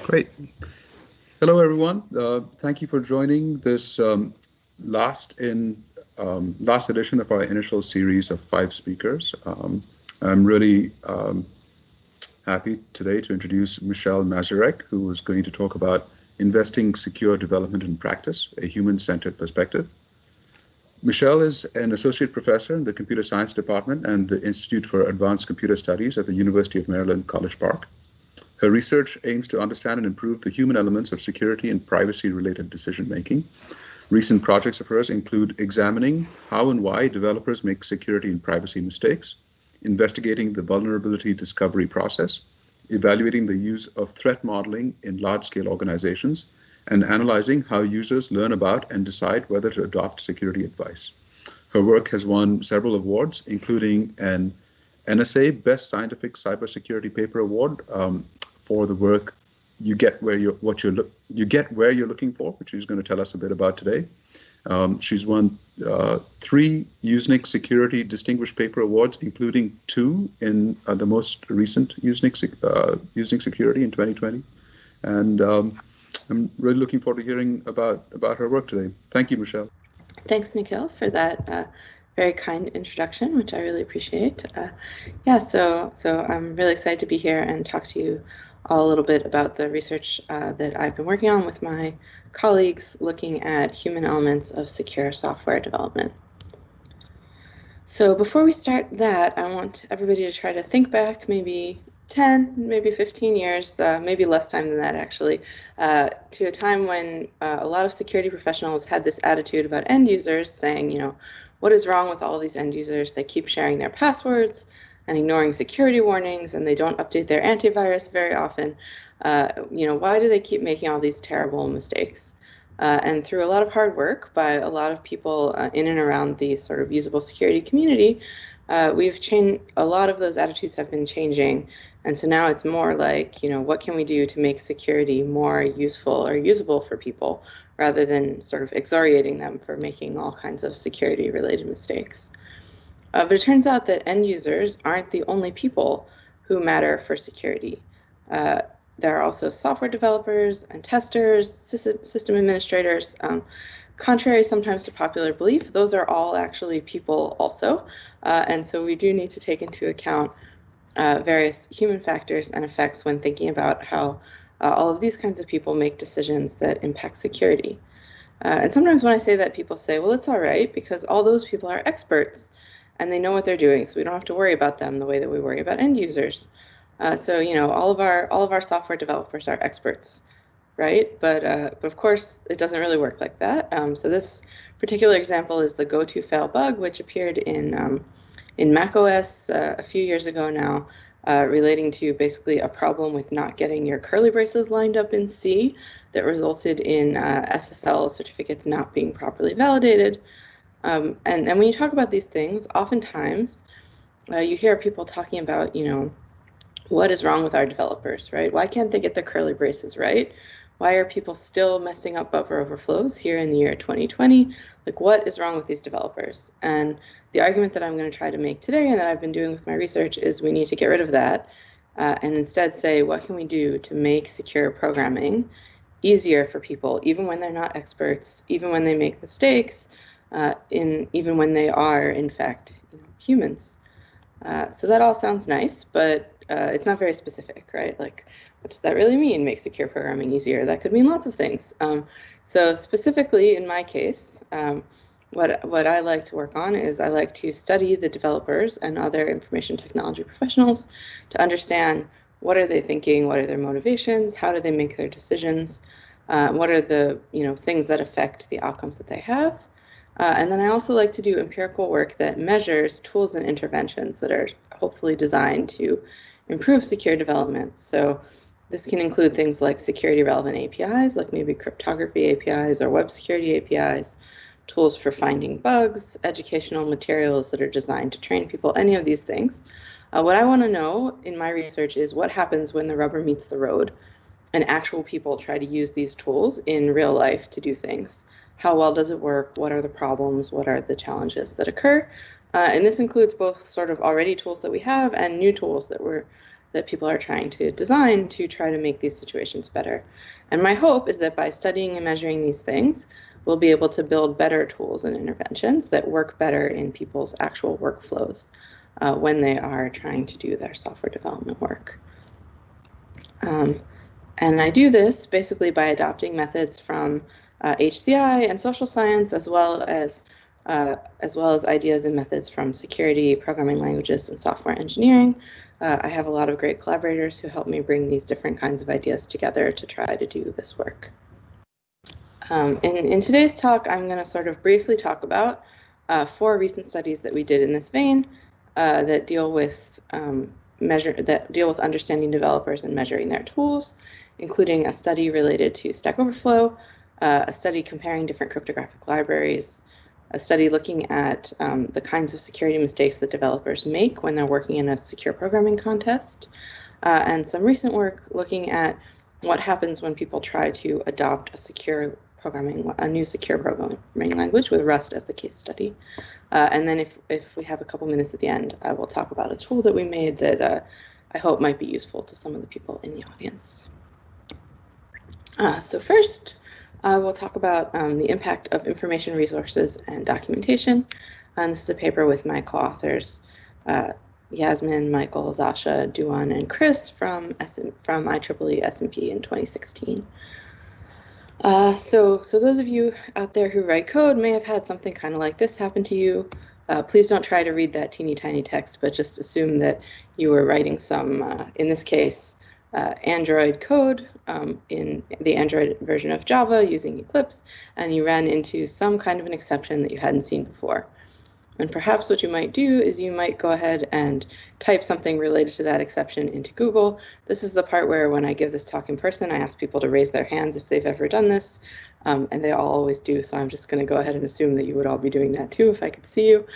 Great. Hello, everyone. Thank you for joining this last edition of our initial series of 5 speakers. I'm really happy today to introduce Michelle Mazurek, who is going to talk about investing secure development in practice, a human-centered perspective. Michelle is an associate professor in the Computer Science Department and the Institute for Advanced Computer Studies at the University of Maryland, College Park. Her research aims to understand and improve the human elements of security and privacy-related decision-making. Recent projects of hers include examining how and why developers make security and privacy mistakes, investigating the vulnerability discovery process, evaluating the use of threat modeling in large-scale organizations, and analyzing how users learn about and decide whether to adopt security advice. Her work has won several awards, including an NSA Best Scientific Cybersecurity Paper Award for the work you get where you're looking for, which she's going to tell us a bit about today. She's won 3 USENIX Security Distinguished Paper Awards, including 2 in the most recent USENIX Security in 2020. And I'm really looking forward to hearing about her work today. Thank you, Michelle. Thanks, Nikhil, for that very kind introduction, which I really appreciate. So I'm really excited to be here and talk to you all a little bit about the research that I've been working on with my colleagues looking at human elements of secure software development. So before we start that, I want everybody to try to think back maybe 10, maybe 15 years, maybe less time than that actually, to a time when a lot of security professionals had this attitude about end users saying, what is wrong with all these end users? They keep sharing their passwords and ignoring security warnings, and they don't update their antivirus very often. Why do they keep making all these terrible mistakes? And through a lot of hard work by a lot of people in and around the sort of usable security community, we've changed. A lot of those attitudes have been changing, and so now it's more like, what can we do to make security more useful or usable for people, rather than sort of excoriating them for making all kinds of security-related mistakes. But it turns out that end users aren't the only people who matter for security. There are also software developers and testers, system administrators. Contrary sometimes to popular belief, those are all actually people also. And so we do need to take into account various human factors and effects when thinking about how all of these kinds of people make decisions that impact security. And sometimes when I say that, people say, well, it's all right because all those people are experts and they know what they're doing, so we don't have to worry about them the way that we worry about end users. So all of our software developers are experts, right? But of course, it doesn't really work like that. So this particular example is the go-to-fail bug, which appeared in macOS a few years ago now, relating to basically a problem with not getting your curly braces lined up in C that resulted in SSL certificates not being properly validated. And when you talk about these things, oftentimes you hear people talking about, what is wrong with our developers, right? Why can't they get their curly braces right? Why are people still messing up buffer overflows here in the year 2020? Like, what is wrong with these developers? And the argument that I'm going to try to make today and that I've been doing with my research is we need to get rid of that and instead say, what can we do to make secure programming easier for people, even when they're not experts, even when they make mistakes, even when they are, in fact, humans. So that all sounds nice, but it's not very specific, right? Like, what does that really mean, make secure programming easier? That could mean lots of things. So specifically, in my case, what I like to work on is I like to study the developers and other information technology professionals to understand what are they thinking, what are their motivations, how do they make their decisions, what are the things that affect the outcomes that they have. And then I also like to do empirical work that measures tools and interventions that are hopefully designed to improve secure development. So this can include things like security relevant APIs, like maybe cryptography APIs or web security APIs, tools for finding bugs, educational materials that are designed to train people, any of these things. What I want to know in my research is what happens when the rubber meets the road and actual people try to use these tools in real life to do things. How well does it work? What are the problems? What are the challenges that occur? And this includes both sort of already tools that we have and new tools that we're that people are trying to design to try to make these situations better. And my hope is that by studying and measuring these things, we'll be able to build better tools and interventions that work better in people's actual workflows when they are trying to do their software development work. And I do this basically by adopting methods from HCI and social science, as well as ideas and methods from security, programming languages, and software engineering. I have a lot of great collaborators who help me bring these different kinds of ideas together to try to do this work. In today's talk, I'm going to sort of briefly talk about 4 recent studies that we did in this vein that deal with understanding developers and measuring their tools, including a study related to Stack Overflow, a study comparing different cryptographic libraries, a study looking at the kinds of security mistakes that developers make when they're working in a secure programming contest, and some recent work looking at what happens when people try to adopt a new secure programming language with Rust as the case study. And then if we have a couple minutes at the end, I will talk about a tool that we made that I hope might be useful to some of the people in the audience. So first, I will talk about the impact of information resources and documentation. And this is a paper with my co-authors, Yasmin, Michael, Zasha, Duan, and Chris from IEEE S&P in 2016. So those of you out there who write code may have had something kind of like this happen to you. Please don't try to read that teeny tiny text, but just assume that you were writing some, in this case, Android code in the Android version of Java using Eclipse, and you ran into some kind of an exception that you hadn't seen before. And perhaps what you might do is you might go ahead and type something related to that exception into Google. This is the part where when I give this talk in person, I ask people to raise their hands if they've ever done this, and they all always do, so I'm just going to go ahead and assume that you would all be doing that too if I could see you.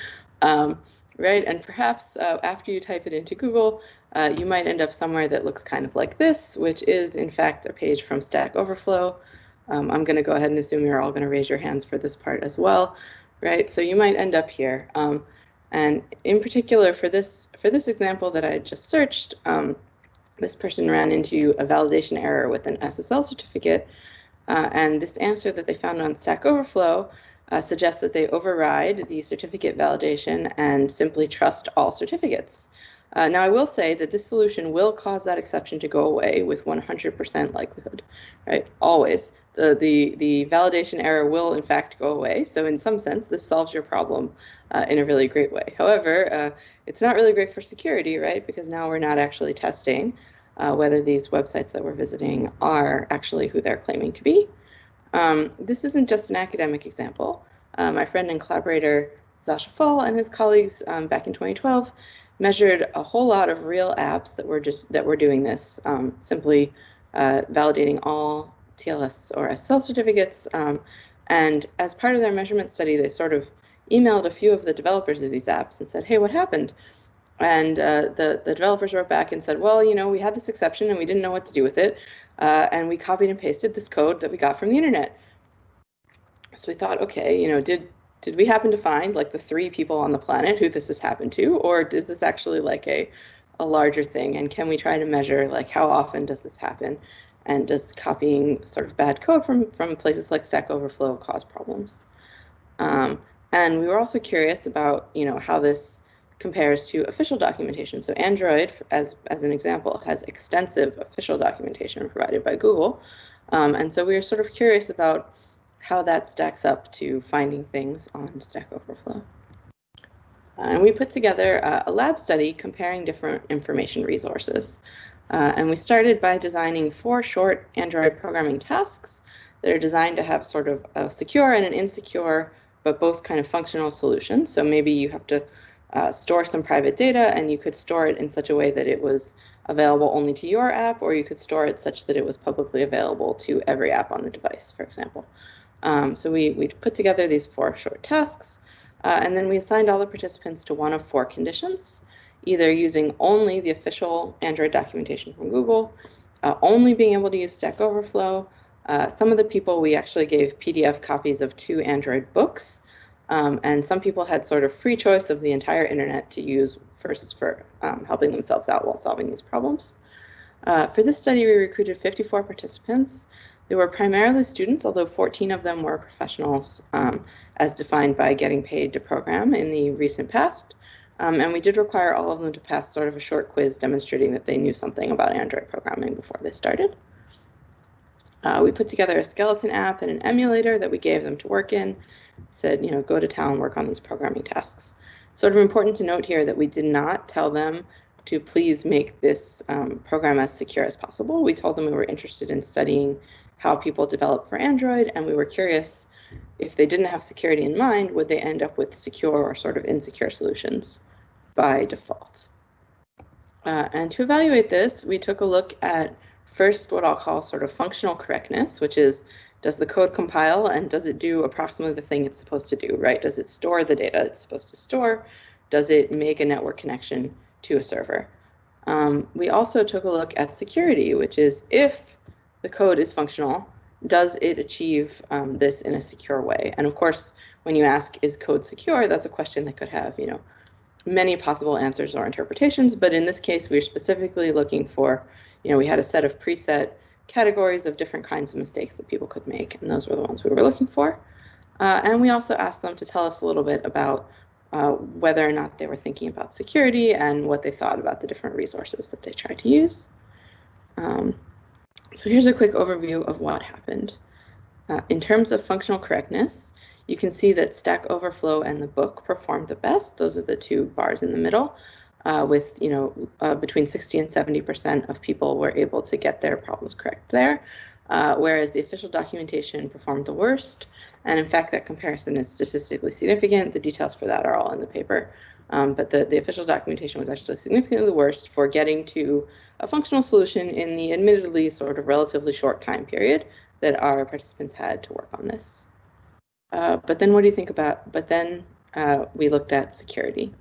Right, and perhaps after you type it into Google, you might end up somewhere that looks kind of like this, which is in fact a page from Stack Overflow. I'm going to go ahead and assume you're all going to raise your hands for this part as well, right? So you might end up here. And in particular, for this example that I just searched, this person ran into a validation error with an SSL certificate, and this answer that they found on Stack Overflow suggests that they override the certificate validation and simply trust all certificates. Now, I will say that this solution will cause that exception to go away with 100% likelihood, right? Always. The validation error will, in fact, go away. So in some sense, this solves your problem in a really great way. However, it's not really great for security, right? Because now we're not actually testing whether these websites that we're visiting are actually who they're claiming to be. This isn't just an academic example. My friend and collaborator, Zasha Fall, and his colleagues back in 2012 measured a whole lot of real apps that were doing this, simply validating all TLS or SSL certificates. And as part of their measurement study, they sort of emailed a few of the developers of these apps and said, hey, what happened? And the developers wrote back and said, well, you know, we had this exception and we didn't know what to do with it. And we copied and pasted this code that we got from the internet. So we thought, okay, you know, did we happen to find like the 3 people on the planet who this has happened to, or is this actually like a larger thing? And can we try to measure like how often does this happen? And does copying sort of bad code from places like Stack Overflow cause problems? And we were also curious about, you know, how this compares to official documentation. So Android, as an example, has extensive official documentation provided by Google. And so we were sort of curious about how that stacks up to finding things on Stack Overflow. And we put together a lab study comparing different information resources. And we started by designing 4 short Android programming tasks that are designed to have sort of a secure and an insecure, but both kind of functional solutions. So maybe you have to store some private data, and you could store it in such a way that it was available only to your app, or you could store it such that it was publicly available to every app on the device, for example. So we put together these 4 short tasks, and then we assigned all the participants to one of 4 conditions, either using only the official Android documentation from Google, only being able to use Stack Overflow. Some of the people we actually gave PDF copies of 2 Android books, and some people had sort of free choice of the entire internet to use for helping themselves out while solving these problems. For this study, we recruited 54 participants. They were primarily students, although 14 of them were professionals, as defined by getting paid to program in the recent past. And we did require all of them to pass sort of a short quiz demonstrating that they knew something about Android programming before they started. We put together a skeleton app and an emulator that we gave them to work in. Said, go to town, work on these programming tasks. Sort of important to note here that we did not tell them to please make this program as secure as possible. We told them we were interested in studying how people develop for Android, and we were curious if they didn't have security in mind, would they end up with secure or sort of insecure solutions by default. And to evaluate this, we took a look at first what I'll call sort of functional correctness, which is, does the code compile and does it do approximately the thing it's supposed to do, right? Does it store the data it's supposed to store? Does it make a network connection to a server? We also took a look at security, which is, if the code is functional, does it achieve this in a secure way? And of course, when you ask, is code secure, that's a question that could have, many possible answers or interpretations. But in this case, we're specifically looking for, we had a set of preset categories of different kinds of mistakes that people could make, and those were the ones we were looking for. And we also asked them to tell us a little bit about whether or not they were thinking about security and what they thought about the different resources that they tried to use. So here's a quick overview of what happened. In terms of functional correctness, you can see that Stack Overflow and the book performed the best. Those are the two bars in the middle, with between 60 and 70% of people were able to get their problems correct there, whereas the official documentation performed the worst. And in fact, that comparison is statistically significant. The details for that are all in the paper. But the official documentation was actually significantly the worst for getting to a functional solution in the admittedly sort of relatively short time period that our participants had to work on this. But then what do you think about, we looked at security.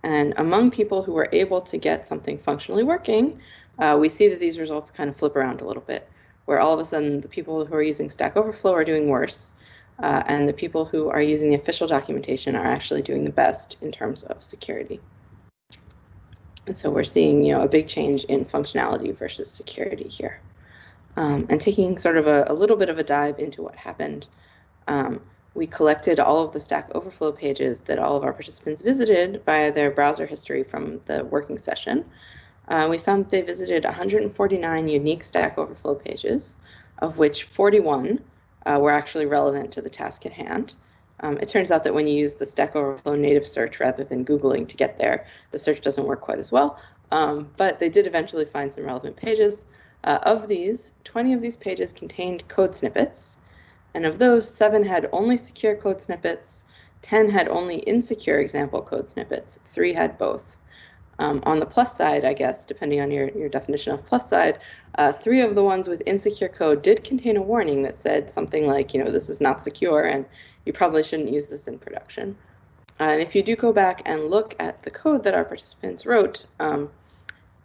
And among people who were able to get something functionally working, we see that these results kind of flip around a little bit, where all of a sudden the people who are using Stack Overflow are doing worse, and the people who are using the official documentation are actually doing the best in terms of security. And so we're seeing, a big change in functionality versus security here. And taking sort of a little bit of a dive into what happened, we collected all of the Stack Overflow pages that all of our participants visited via their browser history from the working session. We found that they visited 149 unique Stack Overflow pages, of which 41 were actually relevant to the task at hand. It turns out that when you use the Stack Overflow native search rather than Googling to get there, the search doesn't work quite as well, but they did eventually find some relevant pages. Of these, 20 of these pages contained code snippets, and of those, 7 had only secure code snippets, 10 had only insecure example code snippets, 3 had both. On the plus side, I guess, depending on your definition of plus side, 3 of the ones with insecure code did contain a warning that said something like, this is not secure and you probably shouldn't use this in production. And if you do go back and look at the code that our participants wrote,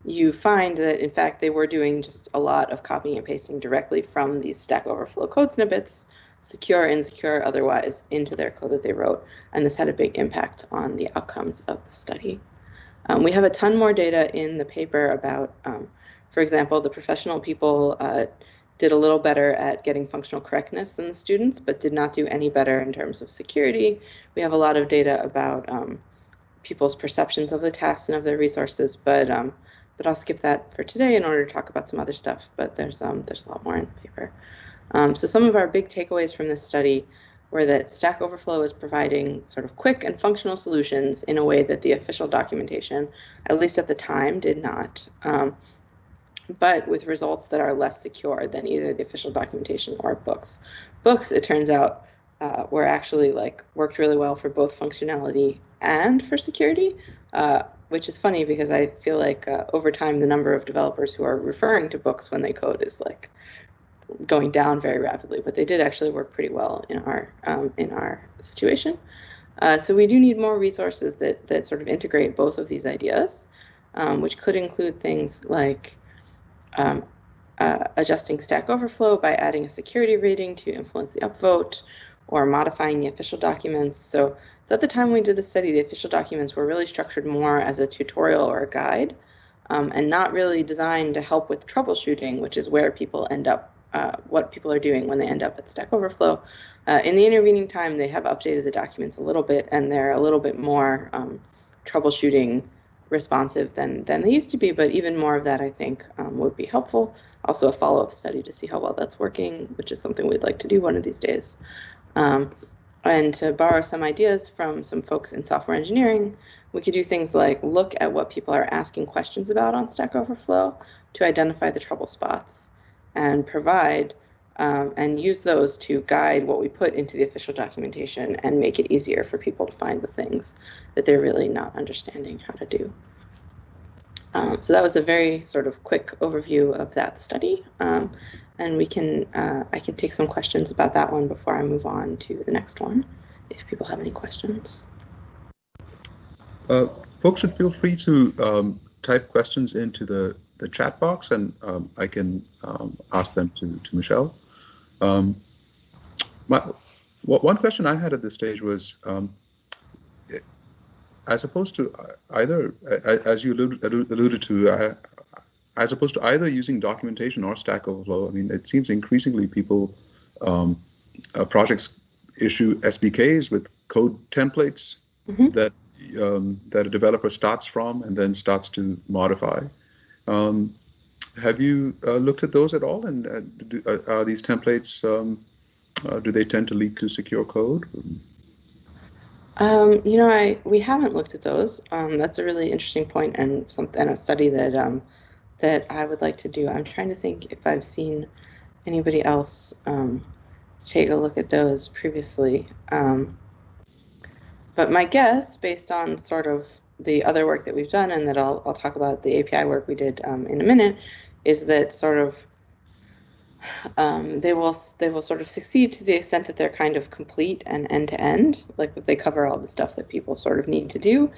you find that, in fact, they were doing just a lot of copying and pasting directly from these Stack Overflow code snippets, secure, insecure, otherwise, into their code that they wrote. And this had a big impact on the outcomes of the study. We have a ton more data in the paper about, for example, the professional people did a little better at getting functional correctness than the students, but did not do any better in terms of security. We have a lot of data about people's perceptions of the tasks and of their resources, but I'll skip that for today in order to talk about some other stuff, but there's a lot more in the paper. So some of our big takeaways from this study were that Stack Overflow is providing sort of quick and functional solutions in a way that the official documentation, at least at the time, did not, but with results that are less secure than either the official documentation or books. Books, it turns out, were actually worked really well for both functionality and for security, which is funny because I feel like over time the number of developers who are referring to books when they code is going down very rapidly, but they did actually work pretty well in our situation. So we do need more resources that sort of integrate both of these ideas, which could include things like adjusting Stack Overflow by adding a security rating to influence the upvote, or modifying the official documents. So at the time we did the study, the official documents were really structured more as a tutorial or a guide, and not really designed to help with troubleshooting, which is where people end up, what people are doing when they end up at Stack Overflow. In the intervening time, they have updated the documents a little bit, and they're a little bit more troubleshooting responsive than they used to be, but even more of that, I think, would be helpful. Also a follow-up study to see how well that's working, which is something we'd like to do one of these days. And to borrow some ideas from some folks in software engineering, we could do things like look at what people are asking questions about on Stack Overflow to identify the trouble spots and provide and use those to guide what we put into the official documentation and make it easier for people to find the things that they're really not understanding how to do. So that was a very sort of quick overview of that study. And we can, I can take some questions about that one before I move on to the next one, if people have any questions. Folks should feel free to type questions into the chat box, and I can ask them to Michelle. One question I had at this stage was, as opposed to either, as you alluded to, as opposed to either using documentation or Stack Overflow, I mean, it seems increasingly people, projects issue SDKs with code templates that that a developer starts from and then starts to modify. Have you looked at those at all? And are these templates, do they tend to lead to secure code? You know, we haven't looked at those. That's a really interesting point, and a study that that I would like to do. I'm trying to think if I've seen anybody else take a look at those previously. But my guess, based on sort of the other work that we've done, and that I'll talk about the API work we did in a minute, is that sort of they will sort of succeed to the extent that they're kind of complete and end-to-end, like that they cover all the stuff that people sort of need to do,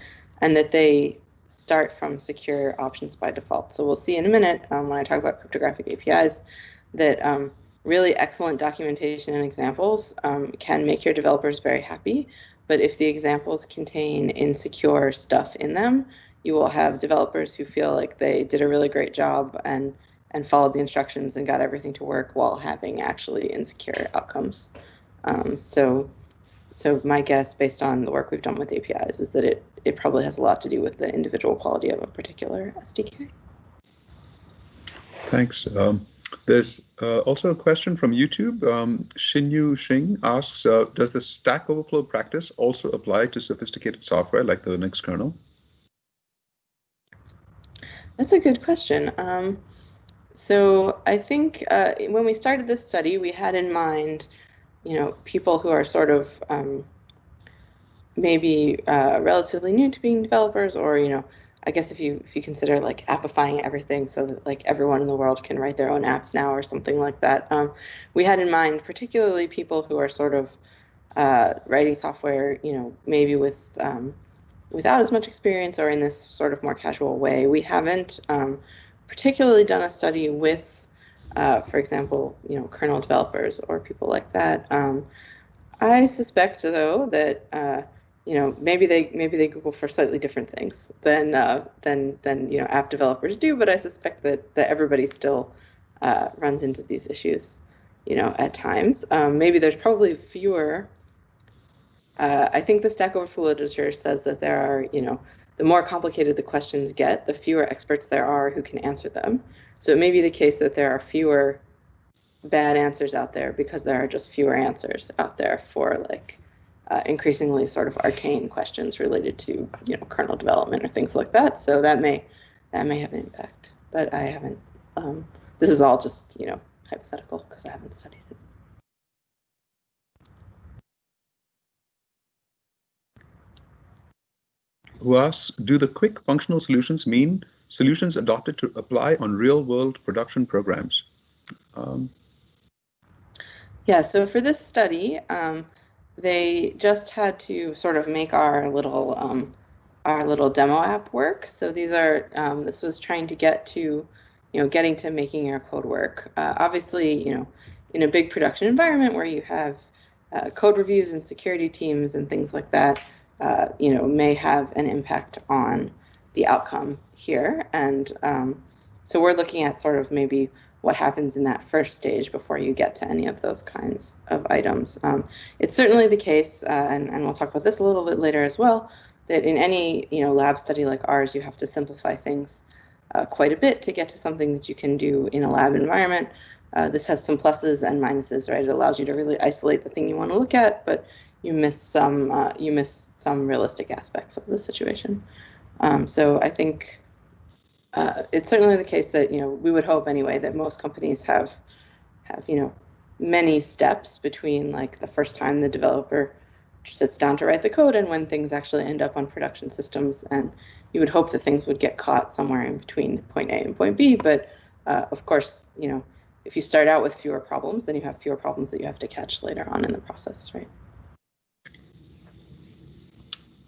and that they start from secure options by default. So we'll see in a minute when I talk about cryptographic APIs that really excellent documentation and examples can make your developers very happy. But if the examples contain insecure stuff in them, you will have developers who feel like they did a really great job and followed the instructions and got everything to work while having actually insecure outcomes. So my guess, based on the work we've done with APIs, is that it probably has a lot to do with the individual quality of a particular SDK. Thanks. There's also a question from YouTube. Xinyu Xing asks, does the Stack Overflow practice also apply to sophisticated software like the Linux kernel? That's a good question. So I think when we started this study, we had in mind, you know, people who are sort of maybe relatively new to being developers, or, you know, I guess if you consider like appifying everything so that like everyone in the world can write their own apps now or something like that. We had in mind particularly people who are sort of writing software, you know, maybe without as much experience or in this sort of more casual way. We haven't particularly done a study with, for example, you know, kernel developers or people like that. I suspect, though, that you know, maybe they Google for slightly different things than you know, app developers do. But I suspect that everybody still runs into these issues, you know, at times. Maybe there's probably fewer. I think the Stack Overflow literature says that there are, you know, the more complicated the questions get, the fewer experts there are who can answer them. So it may be the case that there are fewer bad answers out there because there are just fewer answers out there for like increasingly sort of arcane questions related to, you know, kernel development or things like that. So that may have an impact, but I haven't. This is all just, you know, hypothetical because I haven't studied it. Who asks, do the quick functional solutions mean solutions adopted to apply on real-world production programs? Yeah, so for this study, they just had to sort of make our little demo app work. So these are this was trying to get to, you know, getting to making your code work. Obviously, you know, in a big production environment where you have code reviews and security teams and things like that, may have an impact on the outcome here. And so we're looking at sort of maybe what happens in that first stage before you get to any of those kinds of items. It's certainly the case, and we'll talk about this a little bit later as well, that in any lab study like ours, you have to simplify things quite a bit to get to something that you can do in a lab environment. This has some pluses and minuses, right? It allows you to really isolate the thing you want to look at, but you miss some realistic aspects of the situation. So I think it's certainly the case that we would hope anyway that most companies have many steps between like the first time the developer sits down to write the code and when things actually end up on production systems. And you would hope that things would get caught somewhere in between point A and point B. But of course, if you start out with fewer problems, then you have fewer problems that you have to catch later on in the process, right?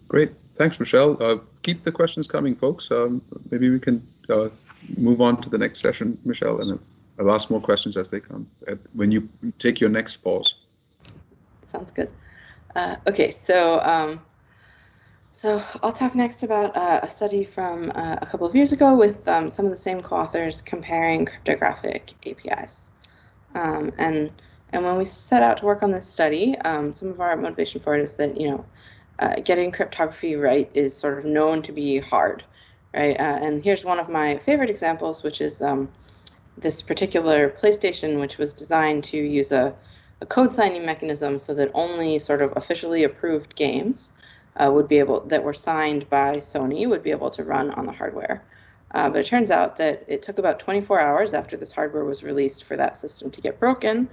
Great. Thanks, Michelle. Keep the questions coming, folks. Maybe we can move on to the next session, Michelle, and I'll ask more questions as they come when you take your next pause. Sounds good. Okay, so I'll talk next about a study from a couple of years ago with some of the same co-authors comparing cryptographic APIs. And when we set out to work on this study, some of our motivation for it is that getting cryptography right is sort of known to be hard, right? And here's one of my favorite examples, which is this particular PlayStation, which was designed to use a code signing mechanism so that only sort of officially approved games that were signed by Sony would be able to run on the hardware. But it turns out that it took about 24 hours after this hardware was released for that system to get broken.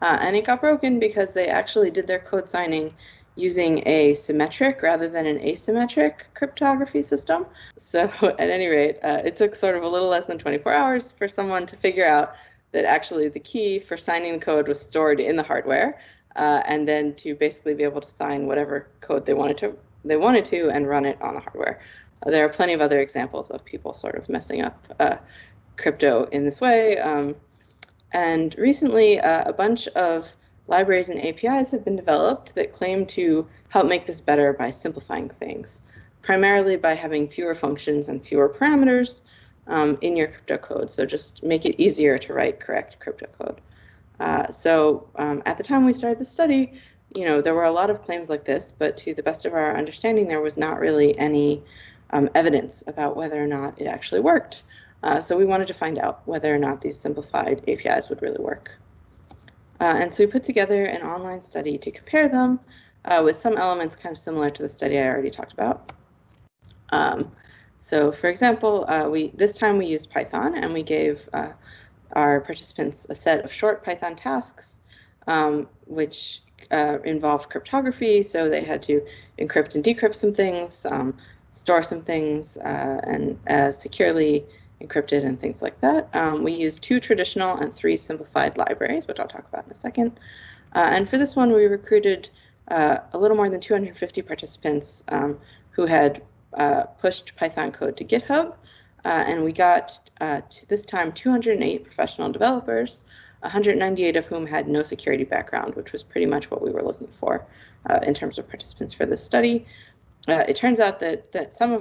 And it got broken because they actually did their code signing using a symmetric rather than an asymmetric cryptography system. So at any rate, it took sort of a little less than 24 hours for someone to figure out that actually the key for signing the code was stored in the hardware, and then to basically be able to sign whatever code they wanted to and run it on the hardware. There are plenty of other examples of people sort of messing up crypto in this way. And recently, a bunch of libraries and APIs have been developed that claim to help make this better by simplifying things, primarily by having fewer functions and fewer parameters in your crypto code. So just make it easier to write correct crypto code. So at the time we started the study, there were a lot of claims like this, but to the best of our understanding, there was not really any evidence about whether or not it actually worked. So we wanted to find out whether or not these simplified APIs would really work. And so we put together an online study to compare them with some elements kind of similar to the study I already talked about. So for example, this time we used Python, and we gave our participants a set of short Python tasks, which involved cryptography. So they had to encrypt and decrypt some things, store some things, and securely encrypted and things like that. We used 2 traditional and 3 simplified libraries, which I'll talk about in a second. And for this one, we recruited a little more than 250 participants who had pushed Python code to GitHub. And we got, this time, 208 professional developers, 198 of whom had no security background, which was pretty much what we were looking for in terms of participants for this study. It turns out that some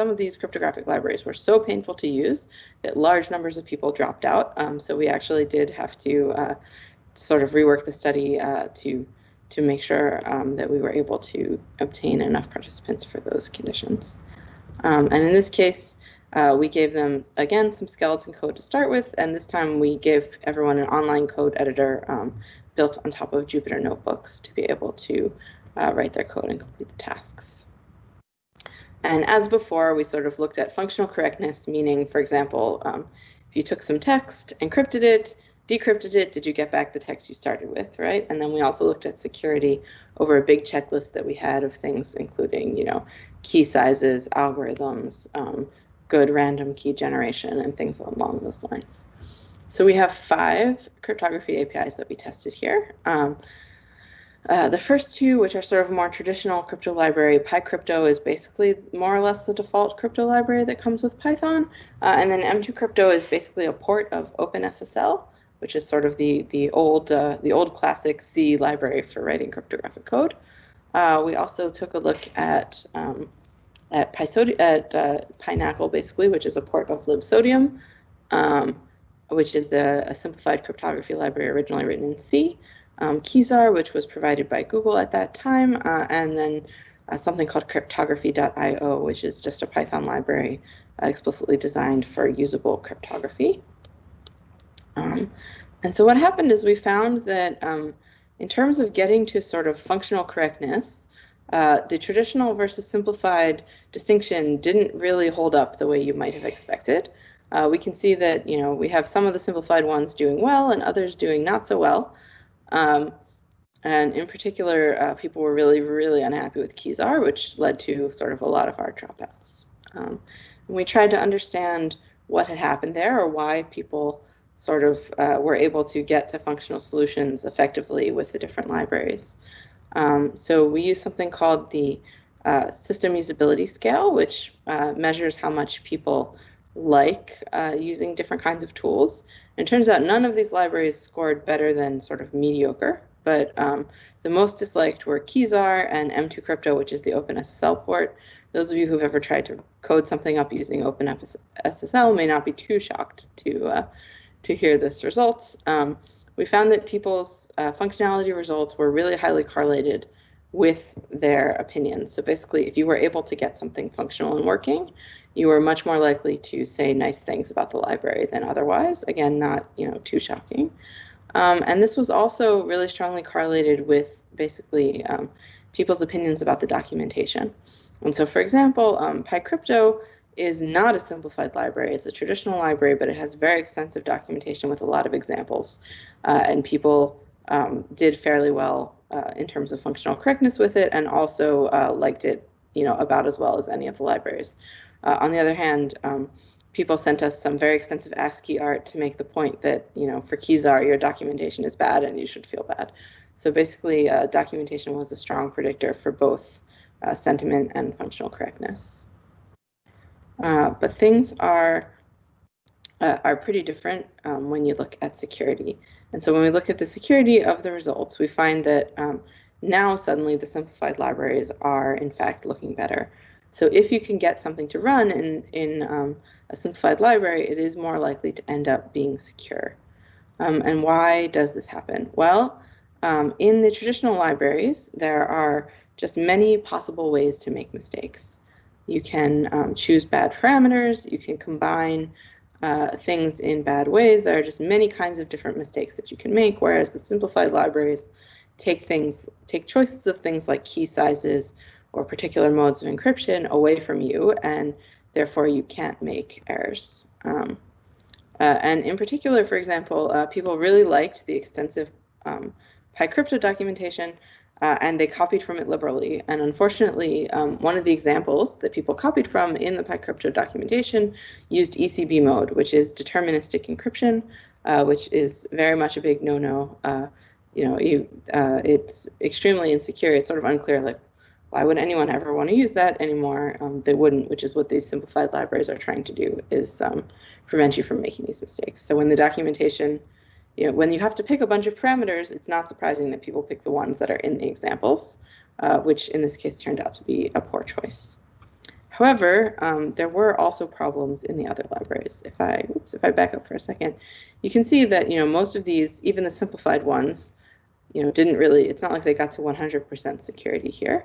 of these cryptographic libraries were so painful to use that large numbers of people dropped out. So we actually did have to sort of rework the study to make sure that we were able to obtain enough participants for those conditions. And in this case, we gave them, again, some skeleton code to start with, and this time we gave everyone an online code editor built on top of Jupyter notebooks to be able to write their code and complete the tasks. And as before, we sort of looked at functional correctness, meaning, for example, if you took some text, encrypted it, decrypted it, did you get back the text you started with, right? And then we also looked at security over a big checklist that we had of things including, key sizes, algorithms, good random key generation, and things along those lines. So we have 5 cryptography APIs that we tested here. The first 2, which are sort of more traditional crypto library, PyCrypto is basically more or less the default crypto library that comes with Python. And then M2 Crypto is basically a port of OpenSSL. which is sort of the old classic C library for writing cryptographic code. We also took a look at Pineapple, basically, which is a port of libsodium, which is a simplified cryptography library originally written in C. Kezar, which was provided by Google at that time, and then something called cryptography.io, which is just a Python library explicitly designed for usable cryptography. And so what happened is we found that in terms of getting to sort of functional correctness, the traditional versus simplified distinction didn't really hold up the way you might have expected. We can see that, we have some of the simplified ones doing well and others doing not so well. And in particular, people were really, really unhappy with Kezar, which led to sort of a lot of our dropouts. And we tried to understand what had happened there, or why people sort of were able to get to functional solutions effectively with the different libraries. So we use something called the system usability scale, which measures how much people like using different kinds of tools. And it turns out none of these libraries scored better than sort of mediocre, but the most disliked were Kezar and M2 Crypto, which is the OpenSSL port. Those of you who've ever tried to code something up using OpenSSL may not be too shocked to hear this result. We found that people's functionality results were really highly correlated with their opinions. So basically, if you were able to get something functional and working, you were much more likely to say nice things about the library than otherwise. Again, not too shocking. And this was also really strongly correlated with basically people's opinions about the documentation. And so, for example, PyCrypto is not a simplified library. It's a traditional library, but it has very extensive documentation with a lot of examples. And people did fairly well in terms of functional correctness with it, and also liked it, about as well as any of the libraries. On the other hand, people sent us some very extensive ASCII art to make the point that, for Kezar, your documentation is bad and you should feel bad. So basically, documentation was a strong predictor for both sentiment and functional correctness. But things are pretty different when you look at security. And so when we look at the security of the results, we find that now suddenly the simplified libraries are in fact looking better. So if you can get something to run in a simplified library, it is more likely to end up being secure. And why does this happen? Well, in the traditional libraries, there are just many possible ways to make mistakes. You can choose bad parameters, you can combine things in bad ways. There are just many kinds of different mistakes that you can make, whereas the simplified libraries take choices of things like key sizes or particular modes of encryption away from you, and therefore you can't make errors. And in particular, for example, people really liked the extensive PyCrypto documentation, and they copied from it liberally. And unfortunately, one of the examples that people copied from in the PyCrypto documentation used ECB mode, which is deterministic encryption, which is very much a big no-no. It's extremely insecure. It's sort of unclear, like, why would anyone ever want to use that anymore? They wouldn't, which is what these simplified libraries are trying to do, is prevent you from making these mistakes. So when the documentation, when you have to pick a bunch of parameters, it's not surprising that people pick the ones that are in the examples, which in this case turned out to be a poor choice. However, there were also problems in the other libraries. If I back up for a second, you can see that most of these, even the simplified ones, didn't really. It's not like they got to 100% security here.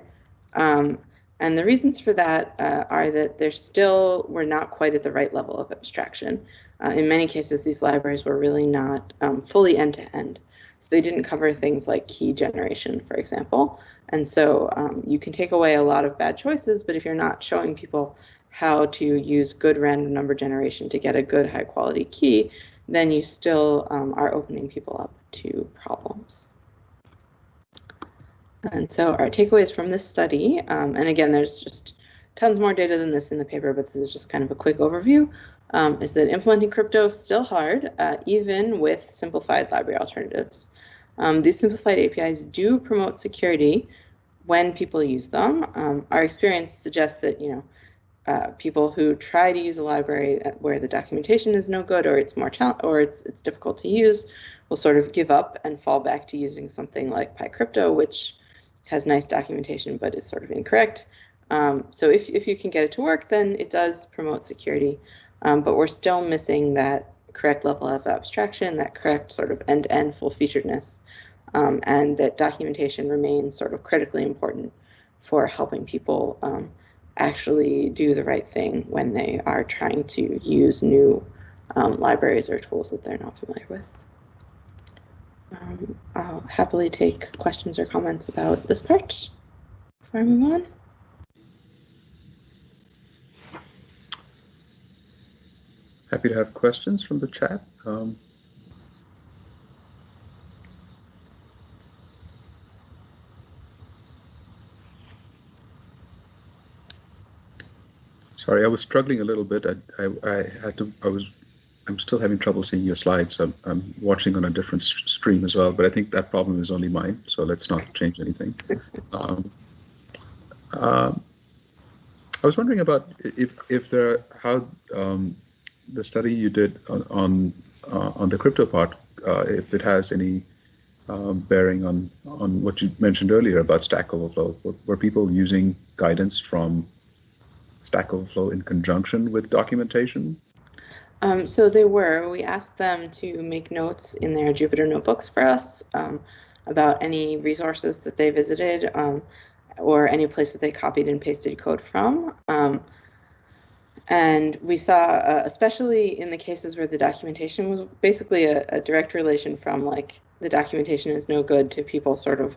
And the reasons for that are that they still were not quite at the right level of abstraction. In many cases, these libraries were really not fully end-to-end. So they didn't cover things like key generation, for example. And so you can take away a lot of bad choices, but if you're not showing people how to use good random number generation to get a good high-quality key, then you still are opening people up to problems. And so our takeaways from this study, and again, there's just tons more data than this in the paper, but this is just kind of a quick overview, is that implementing crypto is still hard, even with simplified library alternatives. These simplified APIs do promote security when people use them. Our experience suggests that, people who try to use a library where the documentation is no good, or it's more or it's difficult to use, will sort of give up and fall back to using something like PyCrypto, which has nice documentation but is sort of incorrect. So if you can get it to work, then it does promote security, but we're still missing that correct level of abstraction, that correct sort of end-to-end full-featuredness, and that documentation remains sort of critically important for helping people actually do the right thing when they are trying to use new libraries or tools that they're not familiar with. I'll happily take questions or comments about this part before I move on. Happy to have questions from the chat. Sorry, I was struggling a little bit. I'm still having trouble seeing your slides. I'm watching on a different stream as well, but I think that problem is only mine, so let's not change anything. I was wondering about how the study you did on the crypto part, if it has any bearing on what you mentioned earlier about Stack Overflow. Were people using guidance from Stack Overflow in conjunction with documentation? So they were. We asked them to make notes in their Jupyter notebooks for us about any resources that they visited or any place that they copied and pasted code from. And we saw, especially in the cases where the documentation was basically a direct relation from like the documentation is no good to people sort of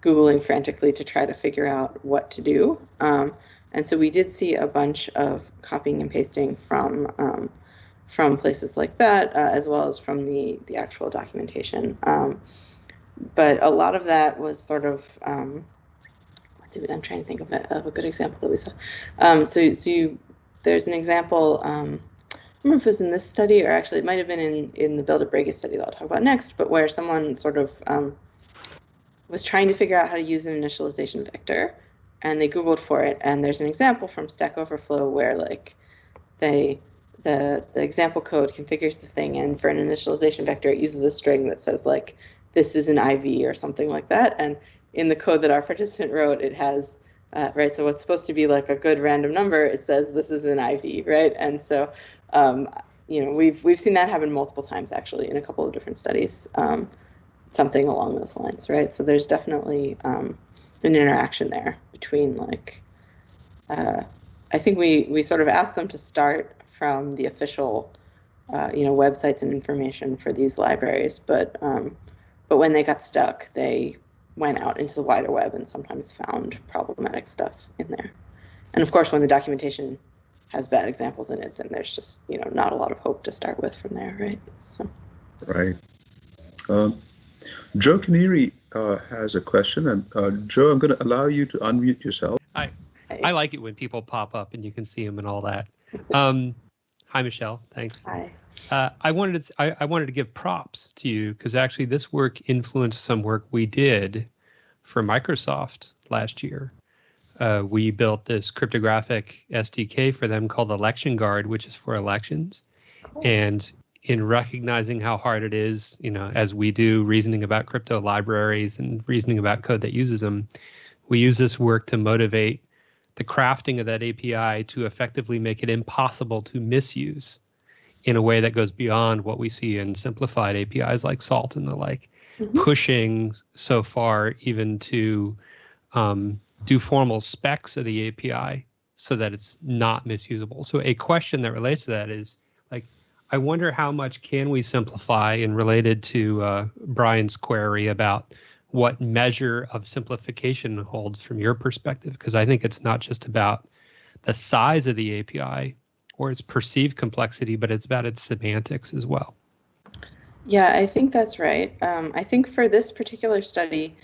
Googling frantically to try to figure out what to do. And so we did see a bunch of copying and pasting from places like that, as well as from the actual documentation. But a lot of that was sort of, I'm trying to think of a good example that we saw. There's an example, I don't remember if it was in this study or actually it might have been in the Build a Break study that I'll talk about next, but where someone sort of was trying to figure out how to use an initialization vector, and they Googled for it, and there's an example from Stack Overflow where like the example code configures the thing, and for an initialization vector it uses a string that says like this is an IV or something like that, and in the code that our participant wrote it has right, so what's supposed to be like a good random number, it says this is an IV, right? And so you know, we've seen that happen multiple times actually in a couple of different studies, something along those lines, right? So there's definitely an interaction there between like I think we sort of asked them to start from the official you know, websites and information for these libraries, but when they got stuck, they went out into the wider web and sometimes found problematic stuff in there. And of course, when the documentation has bad examples in it, then there's just, you know, not a lot of hope to start with from there, right? So. Right. Joe Canary has a question, and Joe, I'm going to allow you to unmute yourself. I like it when people pop up and you can see them and all that. Hi, Michelle. Thanks. Hi. I wanted to give props to you because actually this work influenced some work we did for Microsoft last year. We built this cryptographic SDK for them called Election Guard, which is for elections. Cool. And in recognizing how hard it is, you know, as we do reasoning about crypto libraries and reasoning about code that uses them, we use this work to motivate the crafting of that API to effectively make it impossible to misuse in a way that goes beyond what we see in simplified APIs like SALT and the like, pushing so far even to do formal specs of the API so that it's not misusable. So a question that relates to that is, like, I wonder how much can we simplify, and related to Brian's query about what measure of simplification holds from your perspective, because I think it's not just about the size of the API or its perceived complexity, but it's about its semantics as well. Yeah, I think that's right. I think for this particular study,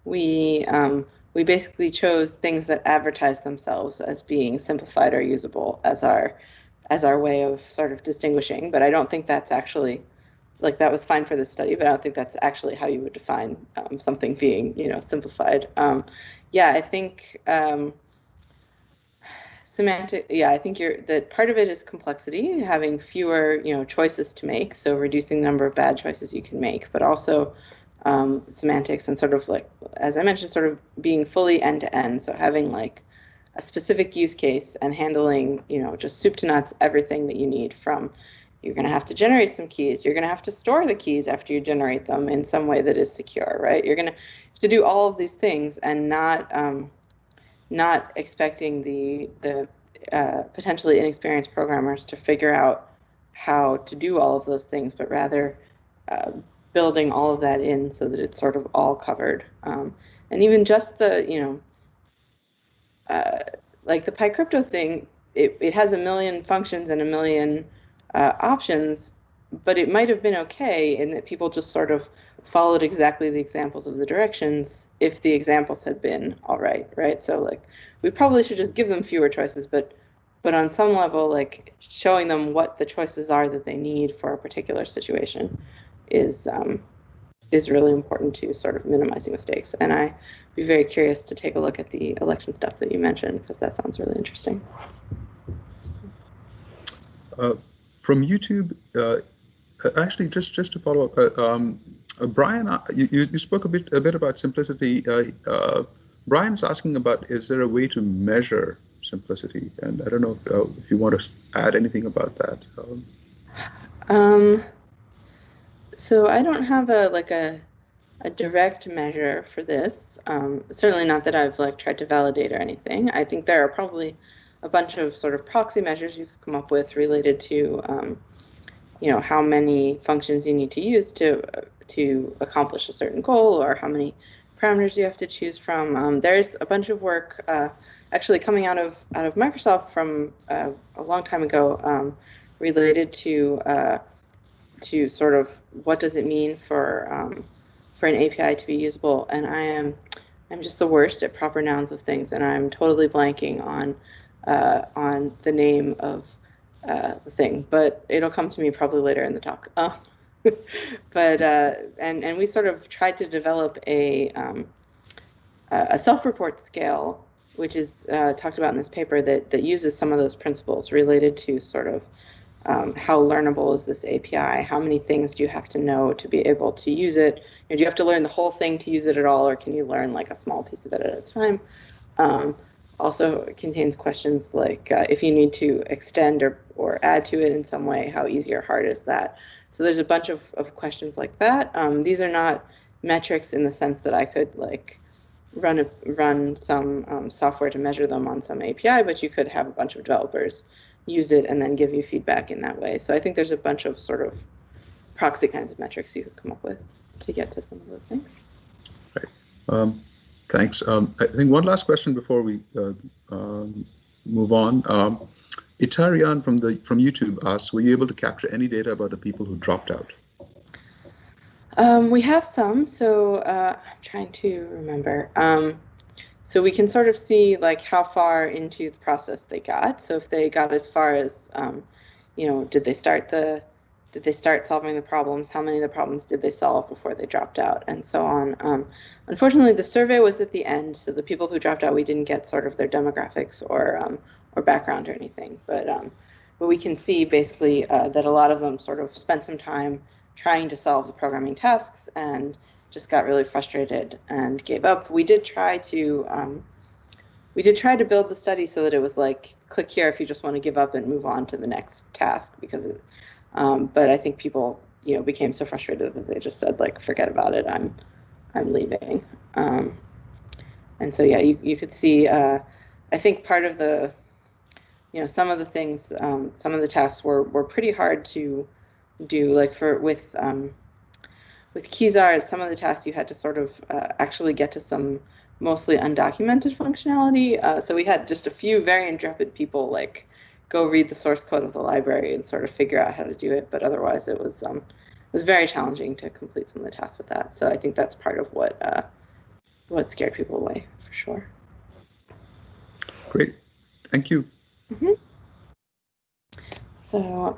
we basically chose things that advertise themselves as being simplified or usable as our way of sort of distinguishing. But I don't think that's actually, like, that was fine for this study, but I don't think that's actually how you would define something being, you know, simplified. Yeah, I think semantic, yeah, I think that part of it is complexity, having fewer, choices to make, so reducing the number of bad choices you can make, but also semantics and sort of like, as I mentioned, sort of being fully end-to-end, so having like a specific use case and handling, just soup to nuts, everything that you need from, you're going to have to generate some keys, you're going to have to store the keys after you generate them in some way that is secure, right? You're going to have to do all of these things and not expecting the potentially inexperienced programmers to figure out how to do all of those things, but rather building all of that in so that it's sort of all covered. And even just the, like the PyCrypto thing, it has a million functions and a million options, but it might have been okay in that people just sort of followed exactly the examples of the directions if the examples had been all right, right? So like we probably should just give them fewer choices, but on some level, like showing them what the choices are that they need for a particular situation is really important to sort of minimizing mistakes. And I'd be very curious to take a look at the election stuff that you mentioned, because that sounds really interesting. From YouTube, actually, just to follow up, Brian, you spoke a bit about simplicity. Brian's asking about, is there a way to measure simplicity? And I don't know if you want to add anything about that. So I don't have a direct measure for this. Certainly not that I've tried to validate or anything. I think there are probably a bunch of sort of proxy measures you could come up with related to how many functions you need to use to accomplish a certain goal, or how many parameters you have to choose from. There's a bunch of work actually coming out of Microsoft from a long time ago related to sort of what does it mean for an API to be usable. And I'm just the worst at proper nouns of things, and I'm totally blanking on the name of the thing, but it'll come to me probably later in the talk. But and we sort of tried to develop a self-report scale, which is talked about in this paper, that uses some of those principles related to sort of how learnable is this API? How many things do you have to know to be able to use it? Do you have to learn the whole thing to use it at all, or can you learn like a small piece of it at a time? Also, it contains questions like if you need to extend or add to it in some way, how easy or hard is that? So there's a bunch of questions like that. These are not metrics in the sense that I could like run some software to measure them on some API, but you could have a bunch of developers use it and then give you feedback in that way. So I think there's a bunch of sort of proxy kinds of metrics you could come up with to get to some of those things. Right. Thanks. I think one last question before we move on. Itarian from YouTube asks, were you able to capture any data about the people who dropped out? We have some, so I'm trying to remember. So we can sort of see like how far into the process they got. So if they got as far as, did they start solving the problems? How many of the problems did they solve before they dropped out, and so on. Unfortunately, the survey was at the end, so the people who dropped out, we didn't get sort of their demographics or background or anything. But we can see basically that a lot of them sort of spent some time trying to solve the programming tasks and just got really frustrated and gave up. We did try to build the study so that it was like, click here if you just want to give up and move on to the next task, because but I think people became so frustrated that they just said like, forget about it, I'm leaving. And so yeah, you could see I think part of the some of the things, some of the tasks were pretty hard to do, like with Keyzar, some of the tasks you had to sort of actually get to some mostly undocumented functionality. So we had just a few very intrepid people like go read the source code of the library and sort of figure out how to do it. But otherwise, it was very challenging to complete some of the tasks with that. So I think that's part of what scared people away, for sure. Great, thank you. Mm-hmm. So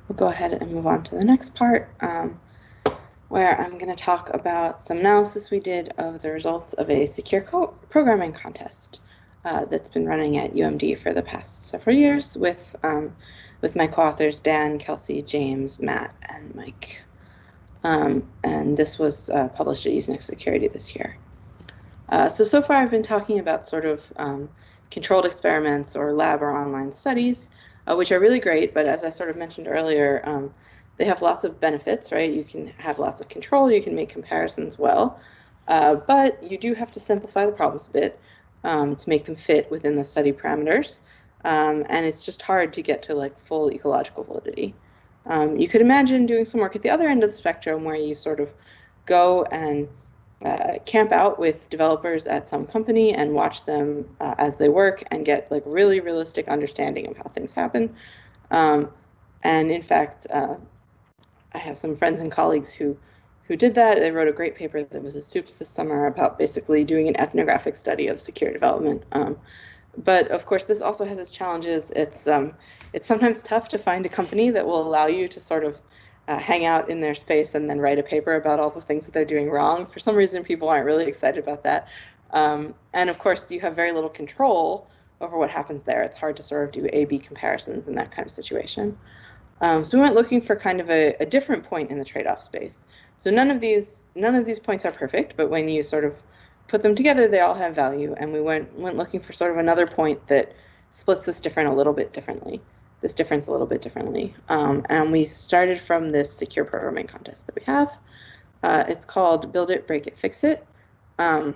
we'll go ahead and move on to the next part, where I'm going to talk about some analysis we did of the results of a secure programming contest. that's been running at UMD for the past several years with my co-authors Dan, Kelsey, James, Matt, and Mike. And this was published at USENIX Security this year. So far I've been talking about sort of controlled experiments or lab or online studies, which are really great, but as I sort of mentioned earlier, they have lots of benefits, right? You can have lots of control, you can make comparisons well, but you do have to simplify the problems a bit to make them fit within the study parameters, and it's just hard to get to like full ecological validity. You could imagine doing some work at the other end of the spectrum where you sort of go and camp out with developers at some company and watch them as they work and get like really realistic understanding of how things happen. And in fact, I have some friends and colleagues who did that. They wrote a great paper that was at SUPS this summer about basically doing an ethnographic study of secure development. But of course, this also has its challenges. It's sometimes tough to find a company that will allow you to sort of hang out in their space and then write a paper about all the things that they're doing wrong. For some reason, people aren't really excited about that. And of course, you have very little control over what happens there. It's hard to sort of do A/B comparisons in that kind of situation. So we went looking for kind of a different point in the trade-off space. So none of these points are perfect, but when you sort of put them together, they all have value. And we went looking for sort of another point that splits this difference a little bit differently. And we started from this secure programming contest that we have. It's called Build It, Break It, Fix It. And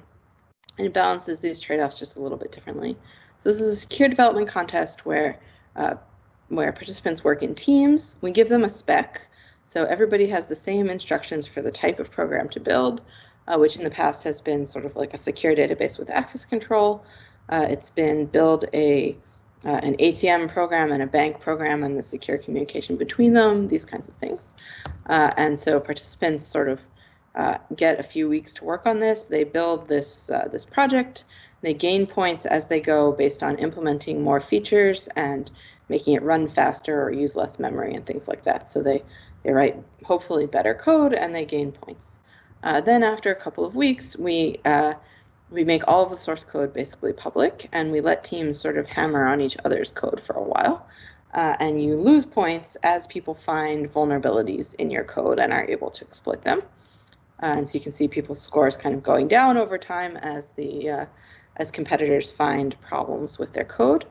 it balances these trade-offs just a little bit differently. So this is a secure development contest where participants work in teams. We give them a spec. So everybody has the same instructions for the type of program to build, which in the past has been sort of like a secure database with access control. It's been build an ATM program and a bank program and the secure communication between them, these kinds of things. And so participants sort of get a few weeks to work on this. They build this project. They gain points as they go based on implementing more features and making it run faster or use less memory and things like that. So they write hopefully better code and they gain points. Then after a couple of weeks, we make all of the source code basically public, and we let teams sort of hammer on each other's code for a while. And you lose points as people find vulnerabilities in your code and are able to exploit them. And so you can see people's scores kind of going down over time as competitors find problems with their code.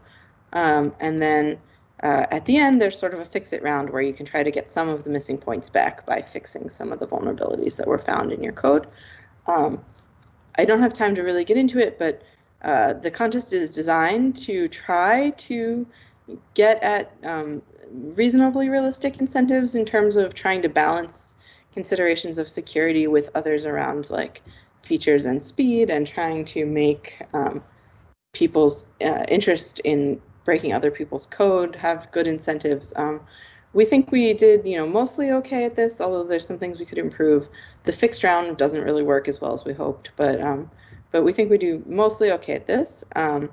And then at the end, there's sort of a fix-it round where you can try to get some of the missing points back by fixing some of the vulnerabilities that were found in your code. I don't have time to really get into it, but the contest is designed to try to get at reasonably realistic incentives in terms of trying to balance considerations of security with others around like features and speed, and trying to make people's interest in breaking other people's code have good incentives. We think we did, mostly okay at this, although there's some things we could improve. The fixed round doesn't really work as well as we hoped, but we think we do mostly okay at this, and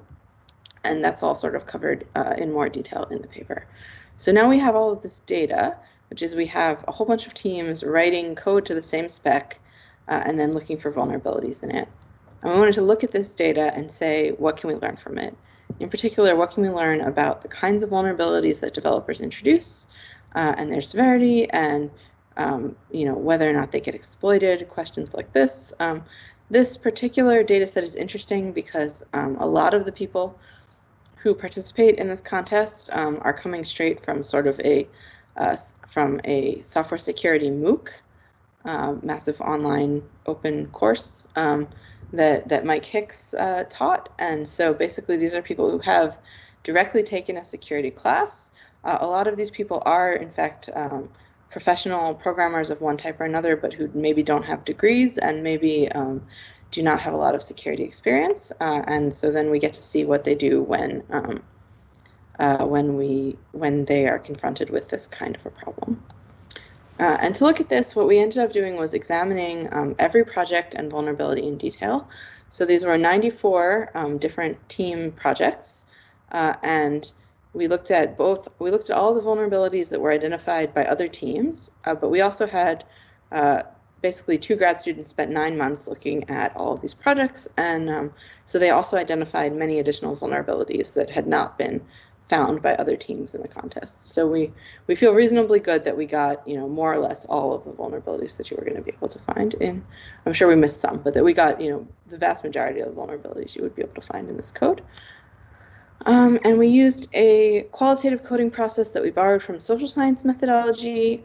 that's all sort of covered in more detail in the paper. So now we have all of this data, which is we have a whole bunch of teams writing code to the same spec and then looking for vulnerabilities in it. And we wanted to look at this data and say, what can we learn from it? In particular, what can we learn about the kinds of vulnerabilities that developers introduce and their severity, and whether or not they get exploited, questions like this. This particular data set is interesting because a lot of the people who participate in this contest are coming straight from sort of a software security MOOC, massive online open course that Mike Hicks taught. And so basically these are people who have directly taken a security class. A lot of these people are, in fact, professional programmers of one type or another, but who maybe don't have degrees and maybe do not have a lot of security experience. And so then we get to see what they do when they are confronted with this kind of a problem. And to look at this, what we ended up doing was examining every project and vulnerability in detail. So these were 94 different team projects, and we looked at all the vulnerabilities that were identified by other teams, but we also had basically 2 grad students spent 9 months looking at all of these projects, and so they also identified many additional vulnerabilities that had not been found by other teams in the contest. So we feel reasonably good that we got, more or less all of the vulnerabilities that you were going to be able to find in. I'm sure we missed some, but that we got, the vast majority of the vulnerabilities you would be able to find in this code. And we used a qualitative coding process that we borrowed from social science methodology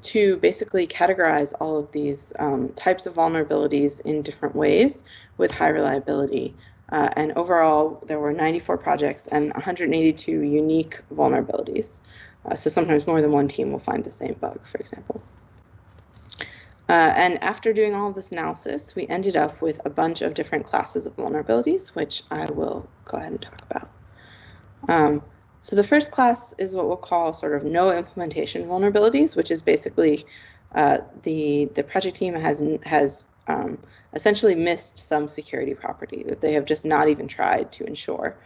to basically categorize all of these types of vulnerabilities in different ways with high reliability. And overall, there were 94 projects and 182 unique vulnerabilities. So sometimes more than one team will find the same bug, for example. And after doing all of this analysis, we ended up with a bunch of different classes of vulnerabilities, which I will go ahead and talk about. So the first class is what we'll call sort of no implementation vulnerabilities, which is basically the project team has essentially missed some security property, that they have just not even tried to ensure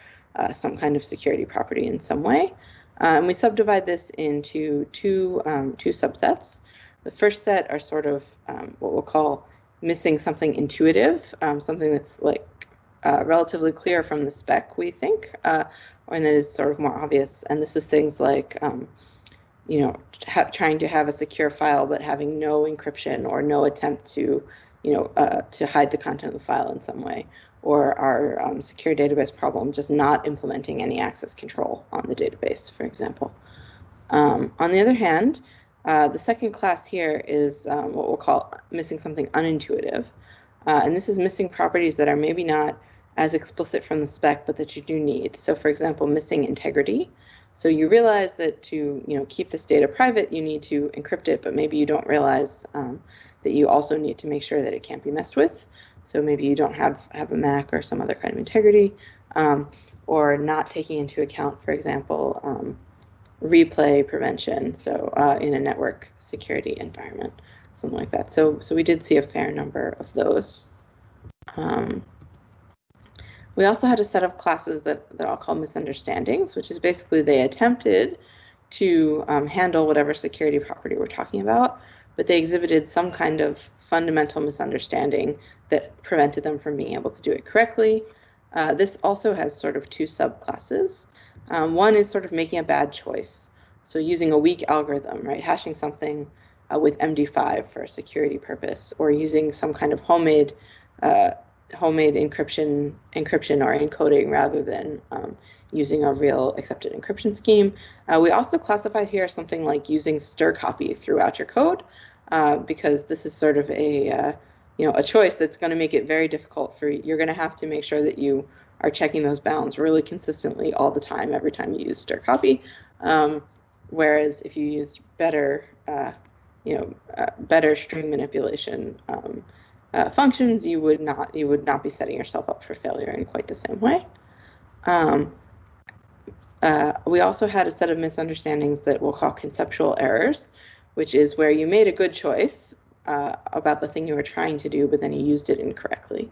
some kind of security property in some way. And we subdivide this into two subsets. The first set are sort of what we'll call missing something intuitive, something that's like relatively clear from the spec, we think, and that is sort of more obvious. And this is things like, trying to have a secure file but having no encryption or no attempt to, to hide the content of the file in some way, or our secure database problem, just not implementing any access control on the database, for example. On the other hand, the second class here is what we'll call missing something unintuitive. And this is missing properties that are maybe not as explicit from the spec, but that you do need. So for example, missing integrity. So you realize that to keep this data private, you need to encrypt it, but maybe you don't realize that you also need to make sure that it can't be messed with. So maybe you don't have a MAC or some other kind of integrity, or not taking into account, for example, replay prevention, so in a network security environment, something like that. So we did see a fair number of those. We also had a set of classes that I'll call misunderstandings, which is basically they attempted to handle whatever security property we're talking about, but they exhibited some kind of fundamental misunderstanding that prevented them from being able to do it correctly. This also has sort of two subclasses. One is sort of making a bad choice. So using a weak algorithm, right? Hashing something with MD5 for a security purpose, or using some kind of homemade encryption or encoding rather than using a real accepted encryption scheme. We also classified here something like using stir copy throughout your code, because this is sort of a choice that's going to make it very difficult for you. You're going to have to make sure that you are checking those bounds really consistently all the time, every time you use stir copy. Whereas if you used better, better string manipulation functions, you would not be setting yourself up for failure in quite the same way. We also had a set of misunderstandings that we'll call conceptual errors, which is where you made a good choice about the thing you were trying to do, but then you used it incorrectly.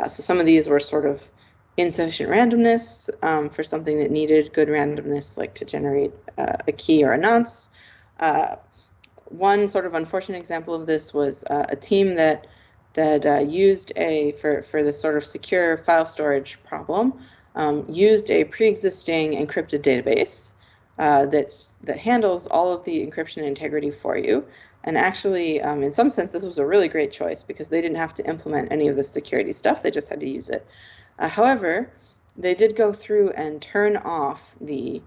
So some of these were sort of insufficient randomness for something that needed good randomness, like to generate a key or a nonce. One sort of unfortunate example of this was a team that used for this sort of secure file storage problem, used a pre-existing encrypted database that handles all of the encryption integrity for you. And actually, in some sense, this was a really great choice because they didn't have to implement any of the security stuff. They just had to use it. However, they did go through and turn off the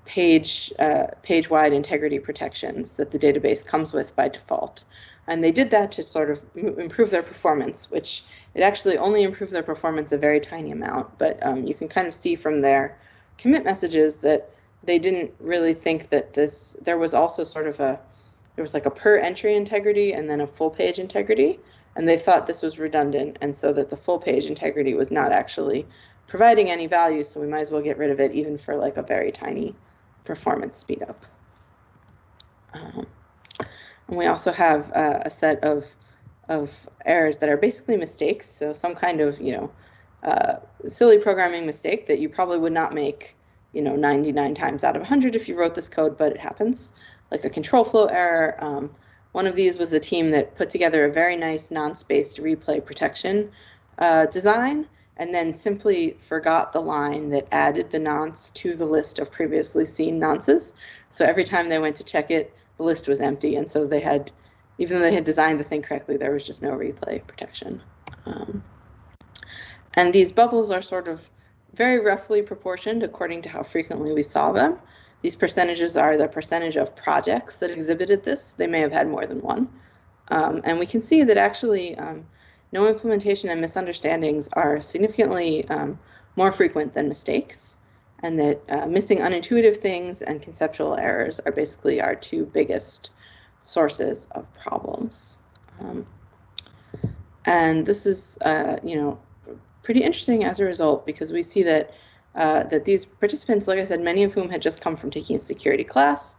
page-wide integrity protections that the database comes with by default. And they did that to sort of improve their performance, which it actually only improved their performance a very tiny amount. But you can kind of see from their commit messages that they didn't really think that there was also sort of there was like a per entry integrity and then a full page integrity. And they thought this was redundant, and so that the full page integrity was not actually providing any value, so we might as well get rid of it even for like a very tiny performance speed up. And we also have a set of errors that are basically mistakes, so some kind of silly programming mistake that you probably would not make 99 times out of 100 if you wrote this code, but it happens, like a control flow error, One of these was a team that put together a very nice nonce-based replay protection design, and then simply forgot the line that added the nonce to the list of previously seen nonces. So every time they went to check it, the list was empty, and so they had, even though they had designed the thing correctly, there was just no replay protection. And these bubbles are sort of very roughly proportioned according to how frequently we saw them. These percentages are the percentage of projects that exhibited this. They may have had more than one. And we can see that actually no implementation and misunderstandings are significantly more frequent than mistakes, and that missing unintuitive things and conceptual errors are basically our two biggest sources of problems. And this is, pretty interesting as a result, because we see that that these participants, like I said, many of whom had just come from taking a security class,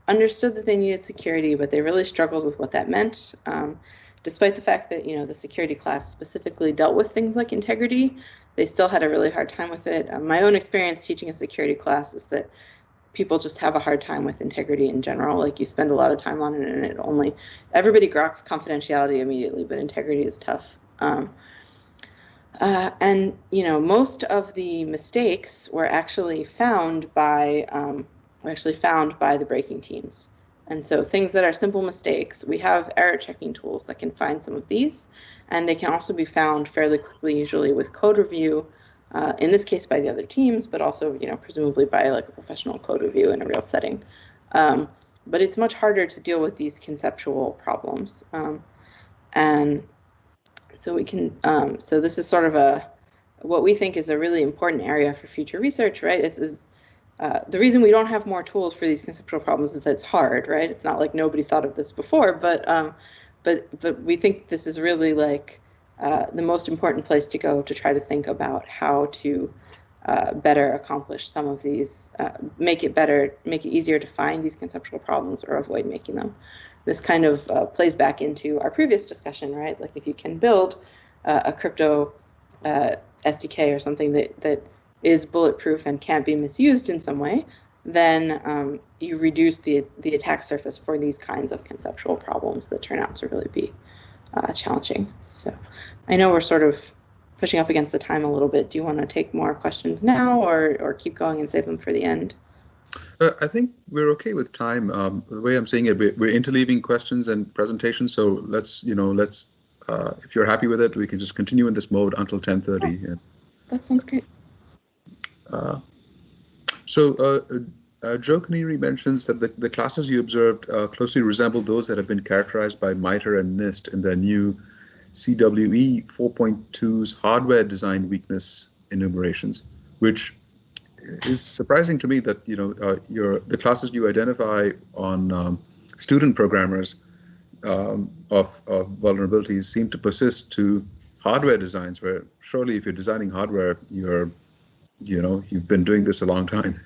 understood that they needed security, but they really struggled with what that meant. Despite the fact that the security class specifically dealt with things like integrity, they still had a really hard time with it. My own experience teaching a security class is that people just have a hard time with integrity in general. Like, you spend a lot of time on it, and everybody groks confidentiality immediately, but integrity is tough. And most of the mistakes were actually found by the breaking teams. And so things that are simple mistakes, we have error checking tools that can find some of these, and they can also be found fairly quickly, usually with code review, in this case by the other teams, but also presumably by like a professional code review in a real setting. But it's much harder to deal with these conceptual problems. And so we can, so this is sort of what we think is a really important area for future research, right? The reason we don't have more tools for these conceptual problems is that it's hard, right? It's not like nobody thought of this before, but we think this is really like the most important place to go to try to think about how to better accomplish some of these, make it easier to find these conceptual problems or avoid making them. This kind of plays back into our previous discussion, right? Like, if you can build a crypto SDK or something that is bulletproof and can't be misused in some way, then you reduce the attack surface for these kinds of conceptual problems that turn out to really be challenging. So I know we're sort of pushing up against the time a little bit. Do you want to take more questions now, or keep going and save them for the end? I think we're okay with time. The way I'm seeing it, we're interleaving questions and presentations. So let's if you're happy with it, we can just continue in this mode until 10:30. Oh, that sounds great. Joe Canary mentions that the classes you observed closely resemble those that have been characterized by MITRE and NIST in their new CWE 4.2's hardware design weakness enumerations, which is surprising to me that the classes you identify on student programmers of vulnerabilities seem to persist to hardware designs, where surely if you're designing hardware, you've been doing this a long time.